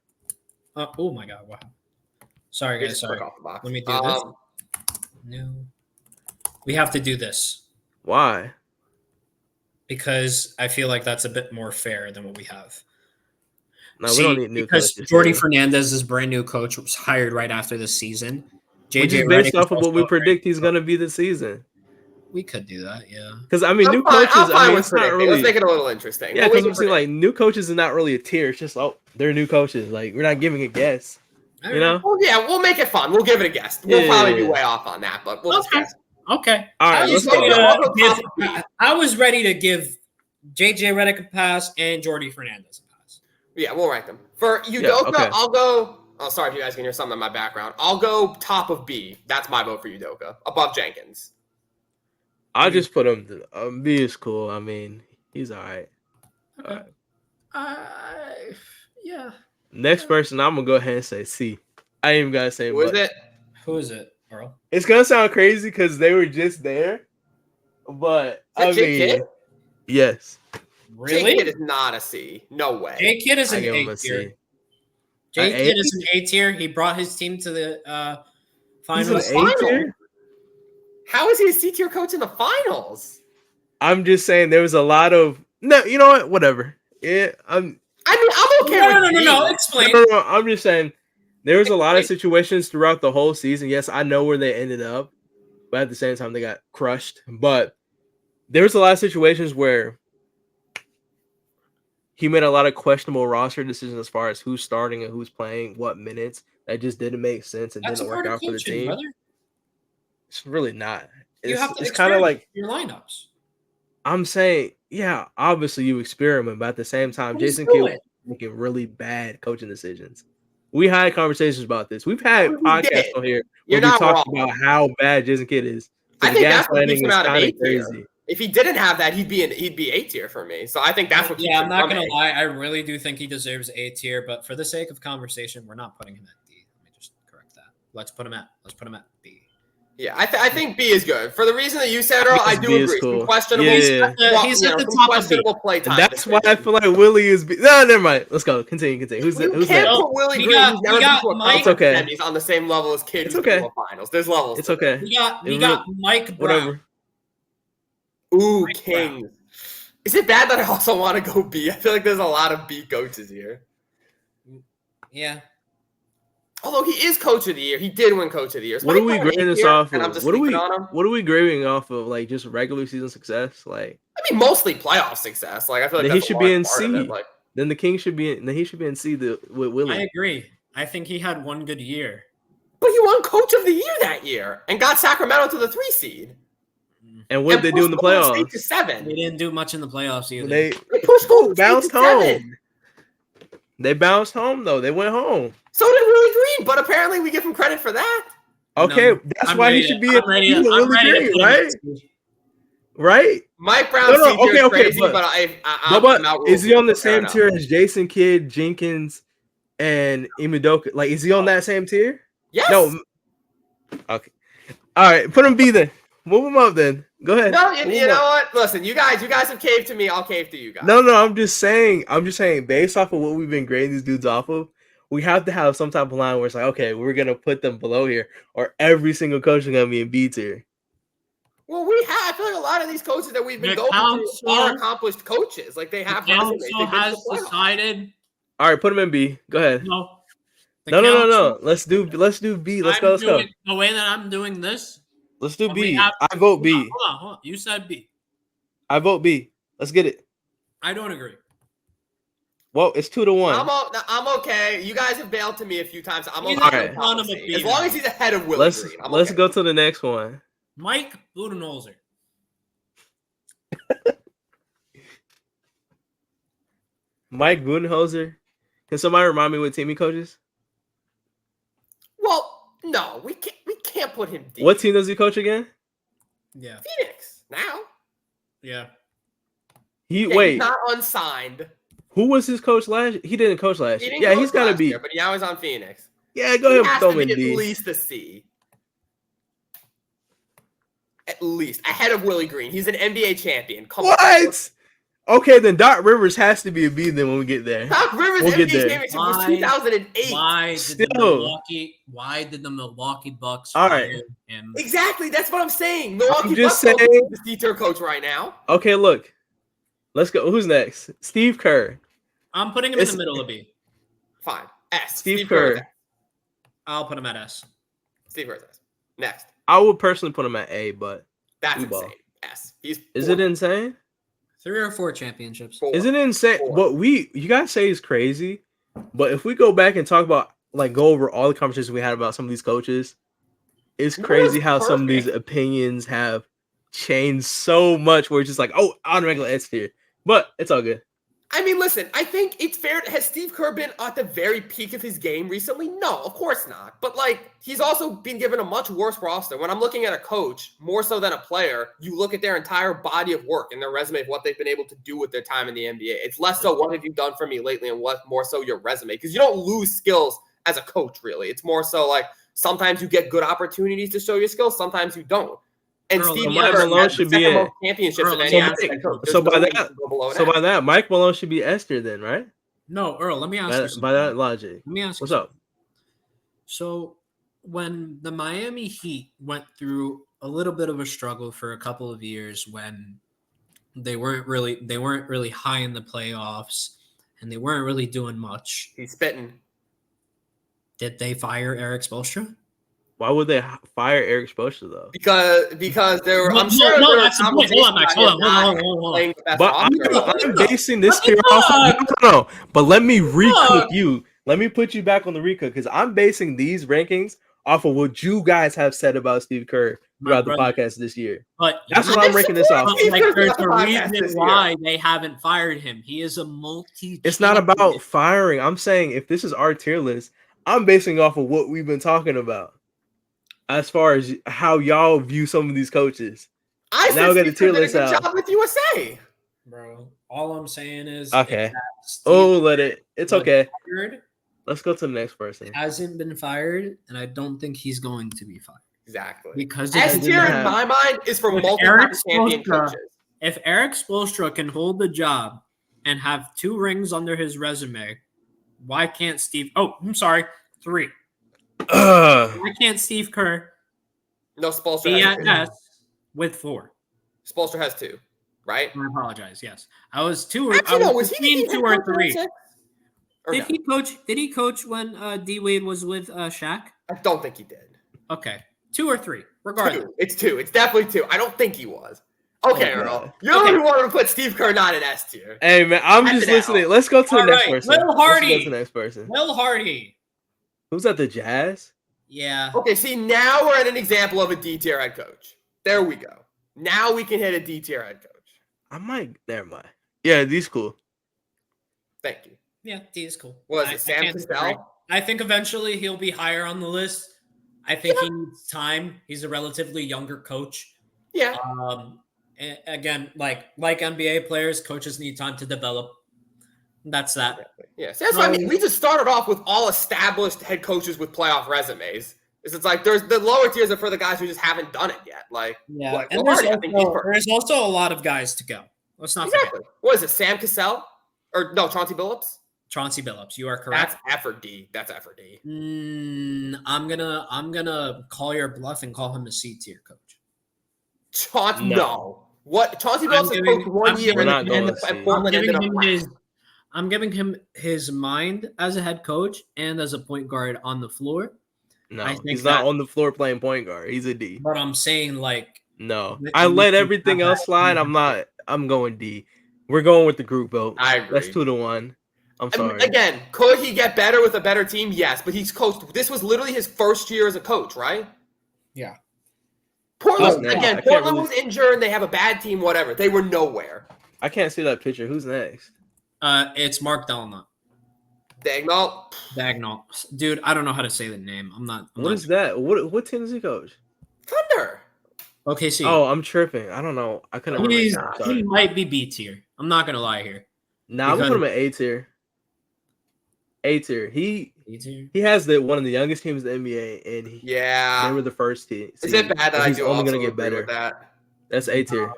Oh my God! Wow. Sorry guys. Sorry. Let me do this. No, we have to do this. Why? Because I feel like that's a bit more fair than what we have. No, we don't need new because coaches. Jordy Fernandez's brand new coach was hired right after the season. JJ based off of what we predict he's going to be this season. We could do that, yeah. Because I mean, new coaches. I mean, it's not really. Let's make it a little interesting. Yeah, because I'm saying like new coaches is not really a tier. It's just they're new coaches. Like we're not giving a guess. You know? Well, yeah, we'll make it fun. We'll give it a guess. We'll probably be way off on that, but we'll just guess. Okay. All right. I was ready to give JJ Redick a pass and Jordy Fernandez a pass. Yeah, we'll rank them. For Udoka, I'll go. Oh, sorry if you guys can hear something in my background. I'll go top of B. That's my vote for Udoka, above Jenkins. I'll just put him. B is cool. I mean, he's all right. Okay. Yeah. Next person, I'm gonna go ahead and say C. I ain't even gotta say Who is it? Who is it, Earl? It's gonna sound crazy because they were just there, but I mean, J-Kid? Yes. Really? J-Kid is not a C. No way. J-Kid is an A tier. J-Kid is an A tier. He brought his team to the finals. How is he a C tier coach in the finals? I'm just saying there was a lot of you know what? Whatever. Yeah, I'm okay with No. Explain. No. I'm just saying there was a lot of situations throughout the whole season. Yes, I know where they ended up, but at the same time they got crushed. But there was a lot of situations where he made a lot of questionable roster decisions as far as who's starting and who's playing, what minutes. That just didn't make sense and didn't work out for the team. Brother. It's really not. It's kind of like your lineups. I'm saying, yeah, obviously you experiment, but at the same time, Jason Kidd was making really bad coaching decisions. We had conversations about this. We've had podcasts on here where we talked about how bad Jason Kidd is. So I think that's what keeps him out of A tier. If he didn't have that, he'd be A tier for me. So I think that's what. Yeah, I'm not gonna lie. I really do think he deserves A tier, but for the sake of conversation, we're not putting him at D. Let me just correct that. Let's put him at B. Yeah, I think B is good. For the reason that you said, Earl, I do agree. Cool. Questionable. Yeah. He's at the top questionable play time. That's why I feel like Willie is B. No, never mind. Let's go. Continue. Who's can't put Willie Green, who's never been to a conference. It's He's on the same level as Kidd who's been to a finals. There's levels. It's okay. We got Mike Brown. Whatever. Ooh, King. Is it bad that I also want to go B? I feel like there's a lot of B coaches here. Yeah. Although he is coach of the year. He did win coach of the year. What are we grading this off of? What are we grading off of? Like just regular season success? Like I mean, mostly playoff success. Like I feel like he should be in C. Like then the King should be in. Then he should be in C with Willie. I agree. I think he had one good year. But he won coach of the year that year and got Sacramento to the 3 seed. And what did they do in the playoffs? To 7. They didn't do much in the playoffs either. They pushed Golden bounced State to home. 7. They bounced home though. They went home. So did Willie Green, but apparently we give him credit for that. Okay, no, that's why he should be in Willie Green, right? Right? Mike Brown is crazy, but I'm is he on the same tier as Jason Kidd, Jenkins, and Imodoka? Like, is he on that same tier? Yes. No. Okay. All right, put him B then. Move him up then. Go ahead. No, you know what? Listen, you guys have caved to me. I'll cave to you guys. No. I'm just saying. Based off of what we've been grading these dudes off of, we have to have some type of line where it's like, okay, we're gonna put them below here, or every single coach is gonna be in B tier. Well, I feel like a lot of these coaches that we've been going through are accomplished coaches. Like they have resumes. Council has decided. All right, put them in B. Go ahead. No. Let's do B. Let's go. The way that I'm doing this. Let's do B. I vote B. Hold on. You said B. I vote B. Let's get it. I don't agree. Well, it's 2-1. I'm okay. You guys have bailed to me a few times. I'm okay. Right. As long as he's ahead of Willie Green. Let's go to the next one. Mike Budenholzer. Mike Budenholzer. Can somebody remind me what team he coaches? Well, no, we can't put him deep. What team does he coach again? Yeah. Phoenix. Now. Yeah. He's not unsigned. Who was his coach last year? He didn't coach last year. Yeah, he's got to be. But now he's on Phoenix. Yeah, go ahead and throw him in D. At least a C. At least. Ahead of Willie Green. He's an NBA champion. Come on. Okay, then Doc Rivers has to be a B then when we get there. Doc Rivers NBA championship was 2008. Why did the Milwaukee Bucks fire him? Exactly. That's what I'm saying. Milwaukee Bucks is the C-tier coach right now. Okay, look. Let's go. Who's next? Steve Kerr. I'm putting him in the middle of B. Fine. S. Steve Kerr. I'll put him at S. Steve Kerr S. Next. I would personally put him at A, but that's insane. S. Is it insane? 3 or 4 championships. 4. Is it insane? What you guys say is crazy, but if we go back and talk about go over all the conversations we had about some of these coaches, it's crazy how some of these opinions have changed so much. Where it's just like, oh, on regular S tier, but it's all good. I mean, listen, I think it's fair. Has Steve Kerr been at the very peak of his game recently? No, of course not. But, he's also been given a much worse roster. When I'm looking at a coach, more so than a player, you look at their entire body of work and their resume of what they've been able to do with their time in the NBA. It's less so what have you done for me lately and what more so your resume. Because you don't lose skills as a coach, really. It's more so sometimes you get good opportunities to show your skills, sometimes you don't. And Earl, Steve Mike Malone should be in championships Earl, so by that, Mike Malone should be Esther then, right? No, Earl. Let me ask you something. By that logic, let me ask what's you up. So, when the Miami Heat went through a little bit of a struggle for a couple of years, when they weren't really high in the playoffs, and they weren't really doing much. He's spitting. Did they fire Eric Spoelstra? Why would they fire Eric Spoelstra though? Because there were. I'm sure. No, that's the point. Hold on, Max. Hold on. But I'm basing this tier off. No. But let me recook you. Let me put you back on the recook because I'm basing these rankings off of what you guys have said about Steve Kerr throughout the podcast this year. But that's what I'm ranking this off. There's a reason why they haven't fired him. He is a multi. It's not about firing. I'm saying if this is our tier list, I'm basing off of what we've been talking about. As far as how y'all view some of these coaches. I now we got the tier list out. Job with USA. Bro, all I'm saying is okay. Let it. It's okay. Let's go to the next person. Hasn't been fired, and I don't think he's going to be fired. Exactly. Because S tier in my mind is for multi-time champion coaches. If Eric Spoelstra can hold the job and have 2 rings under his resume, why can't Steve? Oh, I'm sorry, 3. Why can't Steve Kerr? No, Spoelstra has 2. S with 4. Spoelstra has 2. right? I apologize. Yes, I was two or Actually, I no. was Was he between 2 or 3. Did He coach? Did he coach when D Wade was with Shaq? I don't think he did. Okay, 2 or 3, regardless. 2. It's 2. It's definitely 2. I don't think he was. Okay, Earl. You're the one who wanted to put Steve Kerr not an S tier. Hey man, I'm just listening. Let's go to the next person. Will Hardy. Let's go to the next person. Will Hardy. Who's at the Jazz? Yeah. Okay, see, now we're at an example of a D tier head coach. There we go. Now we can hit a D tier head coach. Never mind. Yeah, D's cool. Thank you. Yeah, D is cool. Was it Sam Cassell? I think eventually he'll be higher on the list. I think he needs time. He's a relatively younger coach. Yeah. Again, like NBA players, coaches need time to develop. That's that. Yeah, so that's what I mean. We just started off with all established head coaches with playoff resumes. It's like there's the lower tiers are for the guys who just haven't done it yet. Like, yeah, and there's also a lot of guys to go. Let's not forget. What is it, Sam Cassell? Or no, Chauncey Billups? Chauncey Billups, you are correct. That's effort D. That's effort D. I'm gonna call your bluff and call him a C tier coach. Chauncey, no. What Chauncey Billups has coached 1 year in Portland. I'm giving him his mind as a head coach and as a point guard on the floor. No, he's not on the floor playing point guard. He's a D. But I'm saying no. I let everything else slide. I'm going D. We're going with the group vote. I agree. That's 2-1. I'm sorry. Again, could he get better with a better team? Yes, but he's coached. This was literally his first year as a coach, right? Yeah. Portland was injured. They have a bad team. Whatever. They were nowhere. I can't see that picture. Who's next? It's Mark Daigneault. Daigneault. Dude, I don't know how to say the name. What is that? What team does he coach? Thunder. Okay, see. Oh, I'm tripping. I don't know. I couldn't. He might be B tier. I'm not gonna lie here. Nah, I'm gonna put him at A tier. A tier. He has one of the youngest teams in the NBA, and they were the first team. Is it bad that he's only gonna get better? That's A tier.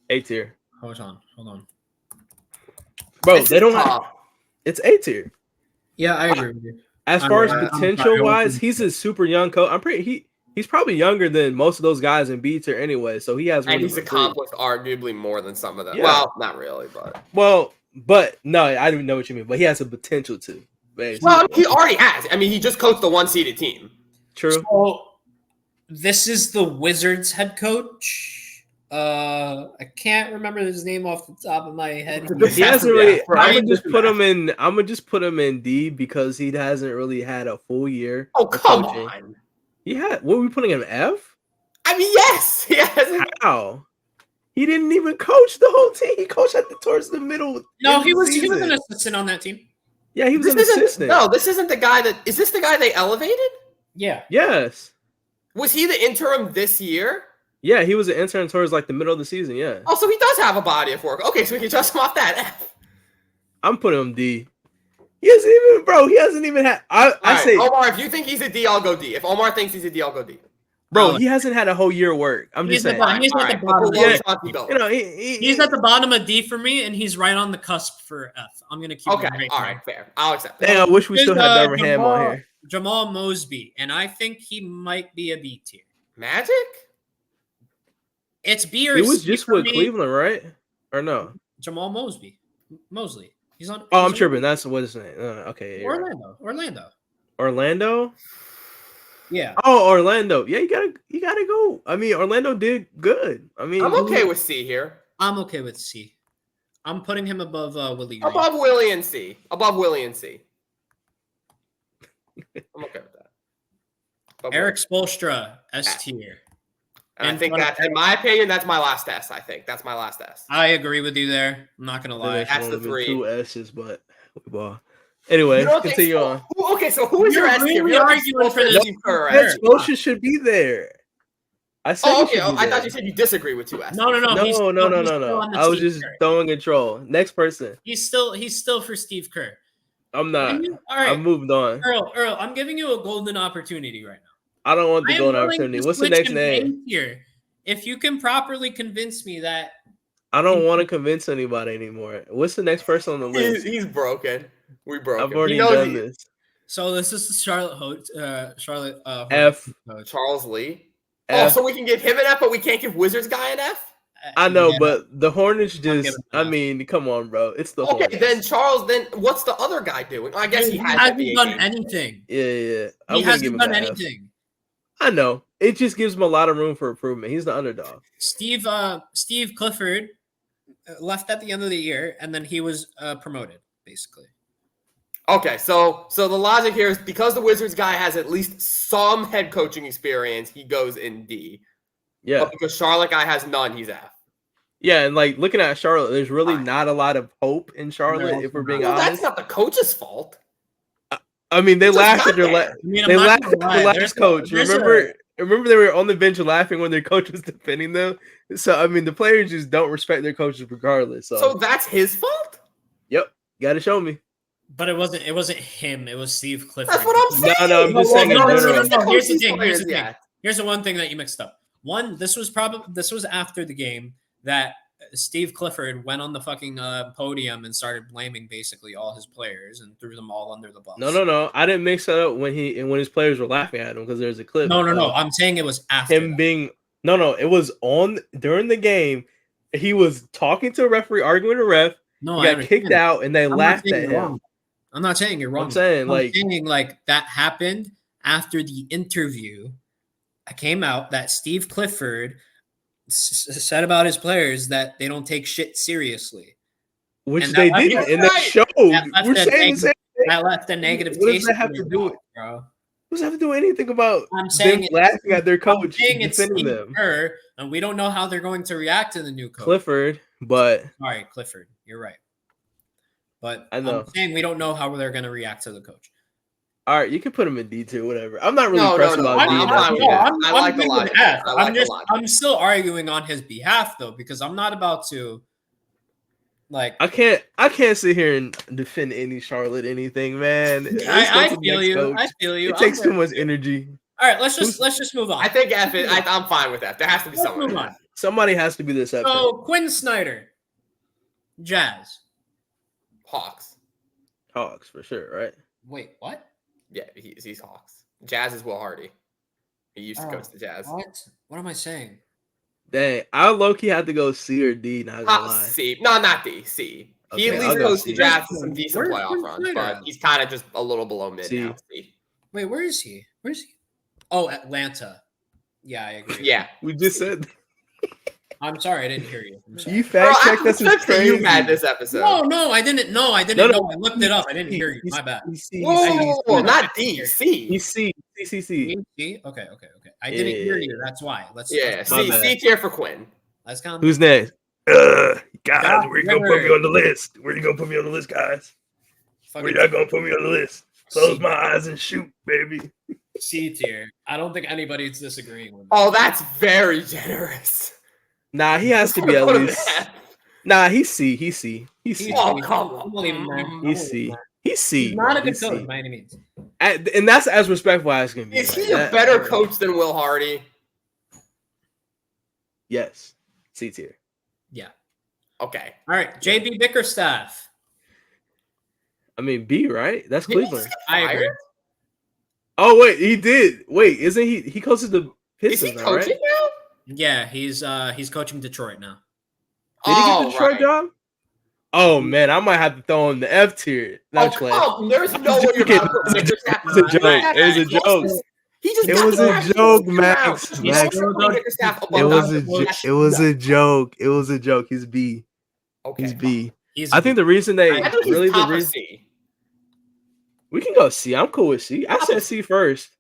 A tier. Hold on. Bro, they don't have. It's A tier. Yeah, I agree with you. As far as potential wise, he's a super young coach. He's probably younger than most of those guys in B tier anyway. So he has. And he's accomplished arguably more than some of them. Yeah. Well, not really, but. But no, I don't know what you mean. But he has the potential to. Basically. Well, he already has. I mean, he just coached the 1-seeded team. True. So, this is the Wizards head coach. I can't remember his name off the top of my head. He hasn't really. I'm gonna just put him in D because he hasn't really had a full year. Oh, come on. What are we putting him in F? I mean, yes. He hasn't. How? He didn't even coach the whole team. He coached towards the middle. No, he was an assistant on that team. Yeah, he was an assistant. No, this isn't the guy that. Is this the guy they elevated? Yeah. Yes. Was he the interim this year? Yeah, he was an intern towards the middle of the season. Yeah. Oh, so he does have a body of work. Okay, so we can just him off that. I'm putting him D. He hasn't even had. I say, Omar, if you think he's a D, I'll go D. If Omar thinks he's a D, I'll go D. Bro, he hasn't had a whole year of work. I'm just saying. He's at the bottom. He's at the bottom of D for me, and he's right on the cusp for F. I'm gonna keep. Okay, all right, fair. I'll accept that. Dang, I wish we still had Darvin Ham on here. Jamal Mosby, and I think he might be a B tier. Magic? It's B or C. It was just with Cleveland, right? Or no? Jamal Mosley. He's on. Oh, I'm tripping. That's what his name. Okay. Orlando. Yeah. Oh, Orlando. Yeah, you gotta go. I mean, Orlando did good. I mean, I'm okay with C here. I'm okay with C. I'm putting him above Willie. Above Willie and C. I'm okay with that. Eric Spoelstra, S tier. And I think that, in my opinion, that's my last S. I think that's my last S. I agree with you there. I'm not gonna lie. That's the 3. 2 S's, but well. Anyway, continue on. Okay, so who is your S tier? You're arguing for this. Spoelstra should be there. I said. Oh, okay. I thought you said you disagree with 2 S. No. No. I was just throwing a troll. Next person. He's still for Steve Kerr. I'm not. I moved on. Earl, I'm giving you a golden opportunity right now. I don't want the golden opportunity. What's the next name? Here, if you can properly convince me that. I don't want to convince anybody anymore. What's the next person on the list? He's broken. We broke. I've already done this. So this is Charlotte F. Charles Lee. F. Oh, so we can give him an F, but we can't give Wizards guy an F? I know, yeah. but the Hornets giving just. him I that. mean, come on, bro. It's the Okay, Hornets. then Charles. Then what's the other guy doing? I guess he hasn't done anything. Yeah. He hasn't done anything. I know. It just gives him a lot of room for improvement. He's the underdog. Steve Clifford left at the end of the year, and then he was promoted, basically. Okay, so the logic here is because the Wizards guy has at least some head coaching experience, he goes in D. Yeah. But because Charlotte guy has none, he's F. Yeah, and like looking at Charlotte, there's really not a lot of hope in Charlotte, No, if we're being Well, honest. that's not the coach's fault. I mean, they It's just laughed at not their there. they laughed at the last coach. Remember they were on the bench laughing when their coach was defending them. So I mean, the players just don't respect their coaches regardless. So that's his fault? Yep, got to show me. But it wasn't him. It was Steve Clifford. That's what I'm saying. No, I'm just saying in general. Here's the thing. Here's the one thing that you mixed up. One, this was after the game that Steve Clifford went on the fucking podium and started blaming basically all his players and threw them all under the bus. No. I didn't mix that up when his players were laughing at him because there's a clip. No. I'm saying it was after him being. No. It was on during the game. He was talking to a referee, arguing with a ref. No, he got kicked out, and they laughed at him. Wrong. I'm not saying you're wrong. I'm saying that happened after the interview. I came out that Steve Clifford said about his players that they don't take shit seriously, which they didn't, and that showed. We're saying the same thing. That left a negative What taste. does that have to do with, bro? What does that have to do with anything about I'm saying them laughing at their coach, defending them? And we don't know how they're going to react to the new coach, Clifford. But sorry, Clifford, you're right. But I know. I'm saying we don't know how they're going to react to the coach. All right, you can put him in D2, whatever. I'm not really pressed about D. I like the logic. I'm still arguing on his behalf though, because I'm not about to like. I can't sit here and defend any Charlotte anything, man. I feel you. It takes too much energy. All right, let's just move on. I think F. I'm fine with F. There has to be someone. Somebody has to be this episode. So Quinn Snyder, Jazz, Hawks for sure, right? Wait, what? Yeah, he's Hawks. Jazz is Will Hardy. He used to coach the Jazz. What am I saying? Dang, I low-key had to go C or D. Not gonna lie. C. No, not D. C. Okay, he at least coached the Jazz to some decent playoff runs, but he's kind of just a little below mid now. C. Wait, where is he? Oh, Atlanta. Yeah, I agree. Yeah, we just said. I'm sorry, I didn't hear you. You fact checked us. Is crazy. You had this episode. No, I didn't. No, I didn't know. I looked it up. I didn't hear you. My bad. Whoa, not D. C. He's C. C. Okay. I didn't hear you. That's why. C tier for Quinn. Let's count. Who's next? Guys, where you gonna put me on the list? Where you gonna put me on the list, guys? Where y'all gonna put me on the list? Close my eyes and shoot, baby. C tier. I don't think anybody's disagreeing with me. Oh, that's very generous. Nah, he has to be at least. Nah, he's C. He's C. Oh, come on. He's C. He's not a good coach by any means. And that's as respectful as can be. Is he a better coach than Will Hardy? Yes. C tier. Yeah. Okay. All right. JB Bickerstaff. I mean, B, right? That's Cleveland. I agree. Oh, wait. He did. Wait, isn't he? He coaches the Pistons now, right? Now? Yeah, he's coaching Detroit now. Did he get the Detroit job? Oh man, I might have to throw him the F tier. There's no way you're about to put Bickerstaff. It was a joke. It was a joke. It was a joke, Max. It was a joke. He's B. Okay, he's B. I think the reason we can go C. I'm cool with C. I said C first.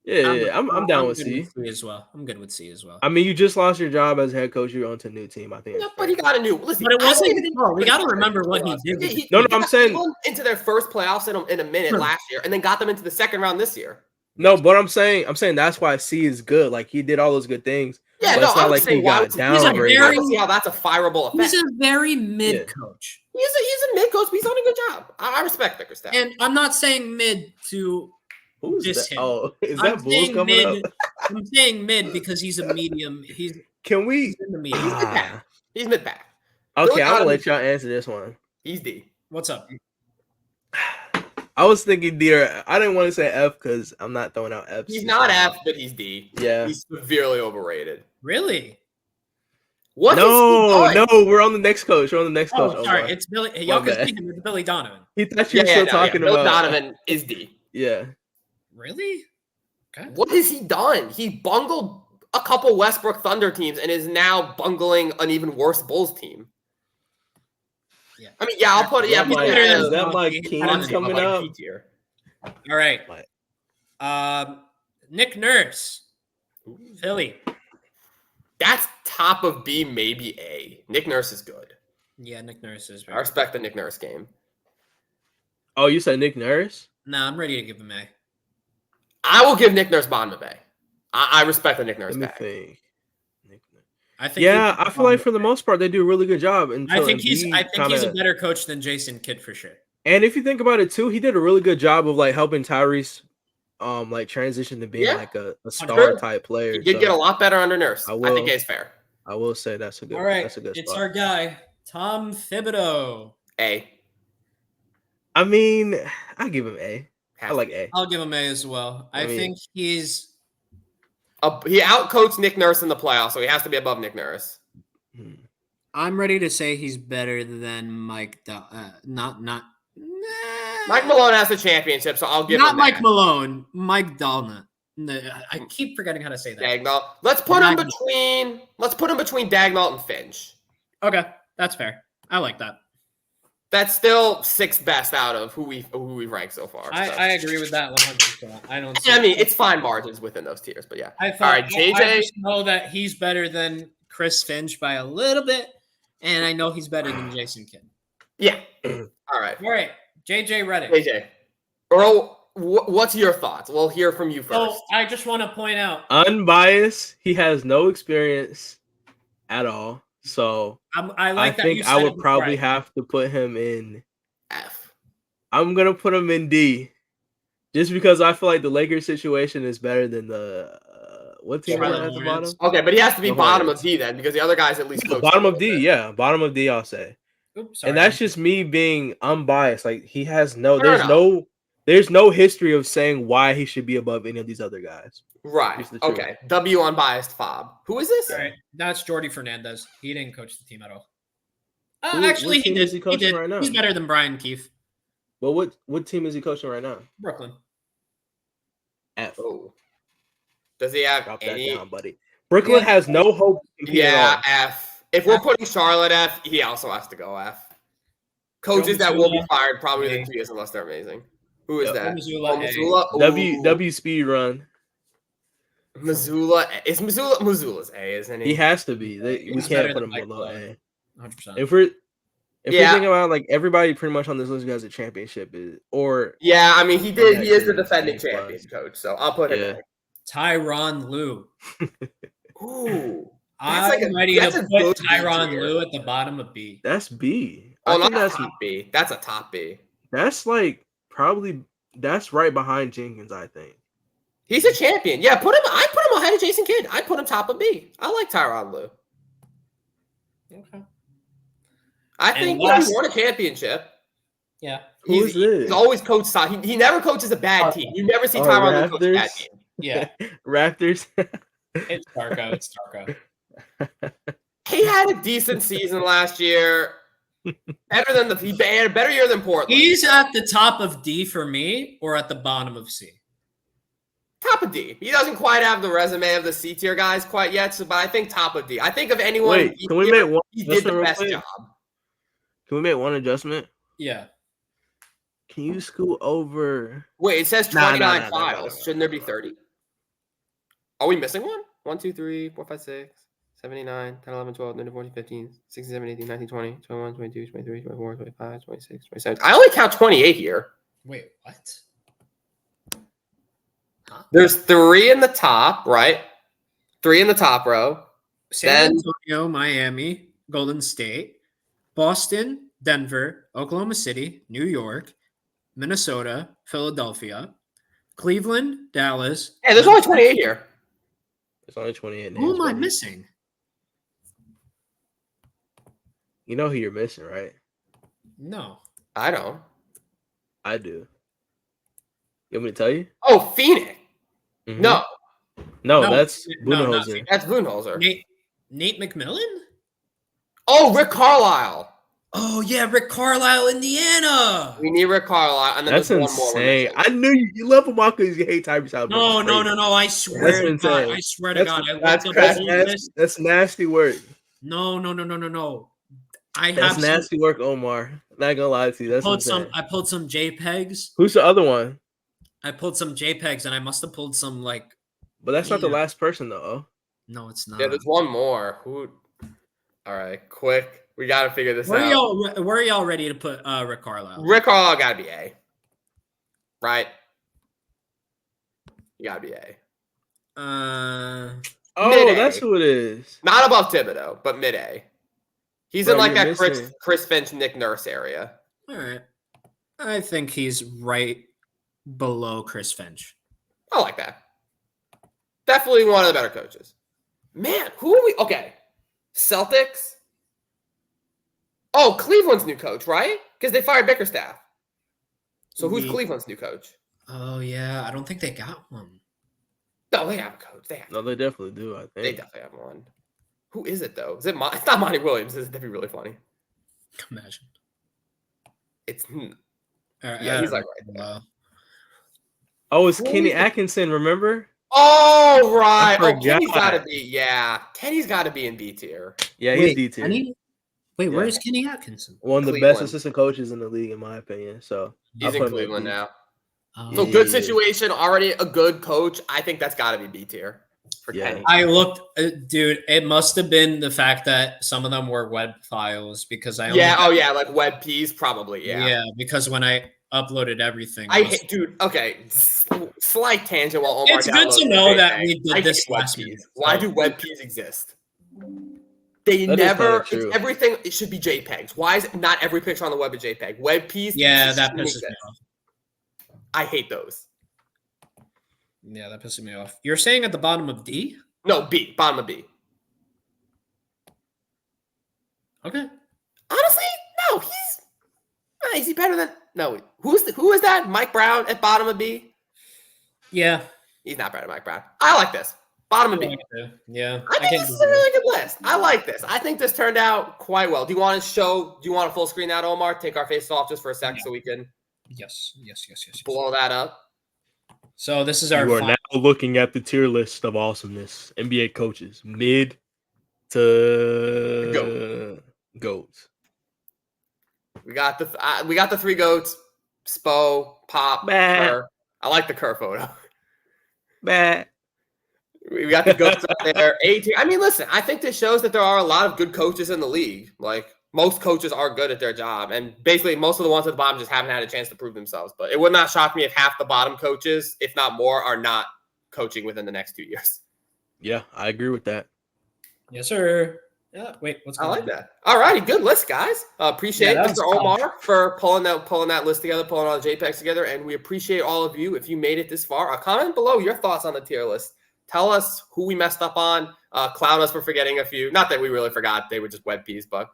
Yeah, I'm down with C as well. I'm good with C as well. I mean, you just lost your job as head coach. You're on to a new team. I think. Yeah, but he got a new. Listen, but it wasn't. We got to remember what he did. No, I'm saying into their first playoffs in a minute last year, and then got them into the second round this year. No, but I'm saying that's why C is good. Like he did all those good things. Yeah, it's not like he got downgraded. I don't see how that's a fireable effect. He's a very mid coach. He's a mid coach, but he's done a good job. I respect Bickerstaff. And I'm not saying mid to. Who's that? Oh, is that Bulls coming up? I'm saying mid because he's a medium. Can we? He's in the medium. He's mid pack. Okay, I'm gonna let y'all answer this one. He's D. What's up? I was thinking D. I didn't want to say F because I'm not throwing out F. He's not F, but he's D. Yeah, he's severely overrated. Really? What? No, we're on the next coach. Oh, sorry, Omar. it's Billy. Y'all confusing with Billy Donovan. He thought you were still talking Bill about Donovan is D. Yeah. Really? Okay. What has he done? He bungled a couple Westbrook Thunder teams and is now bungling an even worse Bulls team. Yeah. I mean, I'll put it. Is that my Keenan's coming up? All right. Nick Nurse, Philly. That's top of B, maybe A. Nick Nurse is good. Yeah, Nick Nurse is. I respect the Nick Nurse game. Oh, you said Nick Nurse? Nah, I'm ready to give him A. I will give Nick Nurse bottom of A. I respect the Nick Nurse back. I think. Yeah, I feel like for the most part they do a really good job. I think he's a better coach than Jason Kidd for sure. And if you think about it too, he did a really good job of like helping Tyrese like transition to being like a star type player. He did get a lot better under Nurse. I think it's fair. I will say that's a good. All right, that's a good it's spot. our guy Tom Thibodeau. A. I mean, I give him A. I like A. I'll give him A as well. I think he's. He outcoached Nick Nurse in the playoffs, so he has to be above Nick Nurse. I'm ready to say he's better than Mike. Not. Mike Malone has the championship, so I'll give him not Mike Malone. Mike Dahlnut. I keep forgetting how to say that. Dagnall. Let's put him between Dagnall and Finch. Okay, that's fair. I like that. That's still sixth best out of who we ranked so far. I agree with that 100%. I don't. I mean, it's fine margins within those tiers, but yeah. All right, JJ. I just know that he's better than Chris Finch by a little bit, and I know he's better than Jason Kidd. Yeah. All right. JJ Redick. JJ. Earl, what's your thoughts? We'll hear from you first. So I just want to point out, unbiased. He has no experience at all. So I think I would probably have to put him in F. I'm gonna put him in D, just because I feel like the Lakers situation is better than the what team at the bottom. Okay, but he has to be bottom of D then, because the other guys at least bottom of D. Yeah, bottom of D. I'll say. Oops, and that's just me being unbiased. Like he has there's no history of saying why he should be above any of these other guys. Right. Okay. W unbiased fob. Who is this? All right. That's Jordy Fernandez. He didn't coach the team at all. Actually, he did. He did. Right now? He's better than Brian Keefe. But what team is he coaching right now? Brooklyn. F. Oh. Does he have Drop any? that down, buddy. Brooklyn has no hope. Yeah, F. If we're putting Charlotte F, he also has to go F. Coaches that will be fired probably within 2 years unless they're amazing. Who is that? Missoula. W speed run. Missoula's A, isn't he? He has to be. We can't put him below A. 100%. If we're thinking about like everybody pretty much on this list who has a championship I mean he is the defending champion coach, so I'll put him in. Tyronn Lue. Ooh. I'm ready to put Tyronn Lue at the bottom of B. That's B. Oh, not that's top B. That's a top B. That's like that's right behind Jenkins, I think. He's a champion. Yeah, I put him ahead of Jason Kidd. I put him top of B. I like Tyronn Lue. Okay. I think he won a championship. Yeah. He's always coached. He never coaches a bad team. You never see Tyronn Lue coach a bad team. Yeah. Raptors. It's Darko. He had a decent season last year. He had a better year than Portland. He's at the top of D for me, or at the bottom of C. Top of D. He doesn't quite have the resume of the C tier guys quite yet, but I think top of D. I think of anyone. Wait, can we make one? He did the best job. Can we make one adjustment? Yeah. Can you scoot over? Wait, it says 29 files. Shouldn't there be 30? Are we missing one? 1, 2, 3, 4, 5, 6, 7, 8, 9, 10, 11, 12, 13, 14, 15, 16, 17, 18, 19, 20, 21, 22, 23, 24, 25, 26, 27. I only count 28 here. Wait, what? Huh? There's 3 in the top, right? 3 in the top row. San Antonio, Miami, Golden State, Boston, Denver, Oklahoma City, New York, Minnesota, Philadelphia, Cleveland, Dallas. Hey, there's only 28 here. There's only 28 names. Who am I missing? You know who you're missing, right? No. I don't. I do. You want me to tell you? Oh, Phoenix. Mm-hmm. No, that's Budenholzer. That's Budenholzer. Nate McMillan? Oh, Rick Carlisle. Oh yeah, Rick Carlisle, Indiana. We need Rick Carlisle, and then That's there's insane. one more. I knew you love him because you hate Tyrese Halliburton. No. I swear to God. I swear to God. That's nasty work. No. That's nasty work, Omar. Not gonna lie to you. That's insane. I pulled some JPEGs. Who's the other one? I pulled some JPEGs, and I must have pulled some like. But that's not the last person though. No, it's not. Yeah, there's one more. Who? All right, quick. We got to figure this out. Where are y'all ready to put Rick Carlisle? Rick Carlisle got to be A. Right? You got to be A. Mid-A. That's who it is. Not above Thibodeau, but mid-A. He's in like that Chris Finch, Nick Nurse area. All right. I think he's right below Chris Finch. I like that. Definitely one of the better coaches. Man, who are we? Okay. Celtics. Oh, Cleveland's new coach, right? Because they fired Bickerstaff. So who's Cleveland's new coach? Oh, yeah. I don't think they got one. No, they have a coach. They definitely do, I think. They definitely have one. Who is it, though? Is it it's not Monty Williams. That'd be really funny. Imagine. It's... yeah, he's like right there. Oh, it's Kenny Atkinson, remember? Oh, right. Oh, Kenny's got to be, Kenny's got to be in B tier. Yeah, he's D tier. Wait, where is Kenny Atkinson? One of the best assistant coaches in the league, in my opinion. So he's in Cleveland now. Oh. So good situation, already a good coach. I think that's got to be B tier for Kenny. I looked, dude. It must have been the fact that some of them were web files because I like web P's probably. Yeah, because when I uploaded everything, dude. Okay, slight tangent while Omar. It's good to know that we did this last week. Why do web P's exist? They never. It's everything. It should be JPEGs. Why is not every picture on the web a JPEG? Web P's. Yeah, that pisses me off. I hate those. Yeah, that pisses me off. You're saying at the bottom of D? No, B. Bottom of B. Okay. Honestly, no. Is he better than? No. Who is that? Mike Brown at bottom of B? Yeah. He's not better than Mike Brown. I like this. Bottom of B. Yeah. I think this is a really good list. I like this. I think this turned out quite well. Do you want to full screen that, Omar? Take our faces off just for a sec so we can Yes. blow that up. So this is our You are now looking at the tier list of awesomeness. NBA coaches. Mid to GOATs. We got the three GOATs. Spo, Pop, Kerr. I like the Kerr photo. We got the GOATs up there. I mean, listen, I think this shows that there are a lot of good coaches in the league. Like, most coaches are good at their job. And basically, most of the ones at the bottom just haven't had a chance to prove themselves. But it would not shock me if half the bottom coaches, if not more, are not coaching within the next 2 years. Yeah, I agree with that. Yes, sir. Yeah, wait, what's going on? I like that. All righty, good list, guys. Appreciate Mr. Omar for pulling that list together, pulling all the JPEGs together. And we appreciate all of you. If you made it this far, comment below your thoughts on the tier list. Tell us who we messed up on. Clown us for forgetting a few. Not that we really forgot. They were just web P's, but,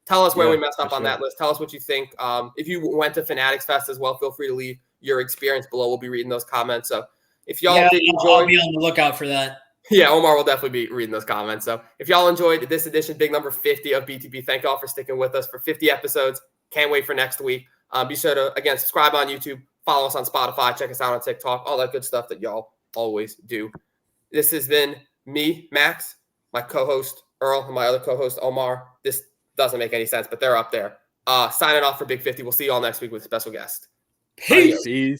tell us where we messed up on that list. Tell us what you think. If you went to Fanatics Fest as well, feel free to leave your experience below. We'll be reading those comments. So if y'all did enjoy. I'll be on the lookout for that. Yeah, Omar will definitely be reading those comments. So if y'all enjoyed this edition, big number 50 of BTB, thank y'all for sticking with us for 50 episodes. Can't wait for next week. Be sure to, again, subscribe on YouTube, follow us on Spotify, check us out on TikTok, all that good stuff that y'all always do. This has been me, Max, my co-host, Earl, and my other co-host, Omar. This doesn't make any sense, but they're up there. Signing off for Big 50. We'll see you all next week with a special guest. Peace.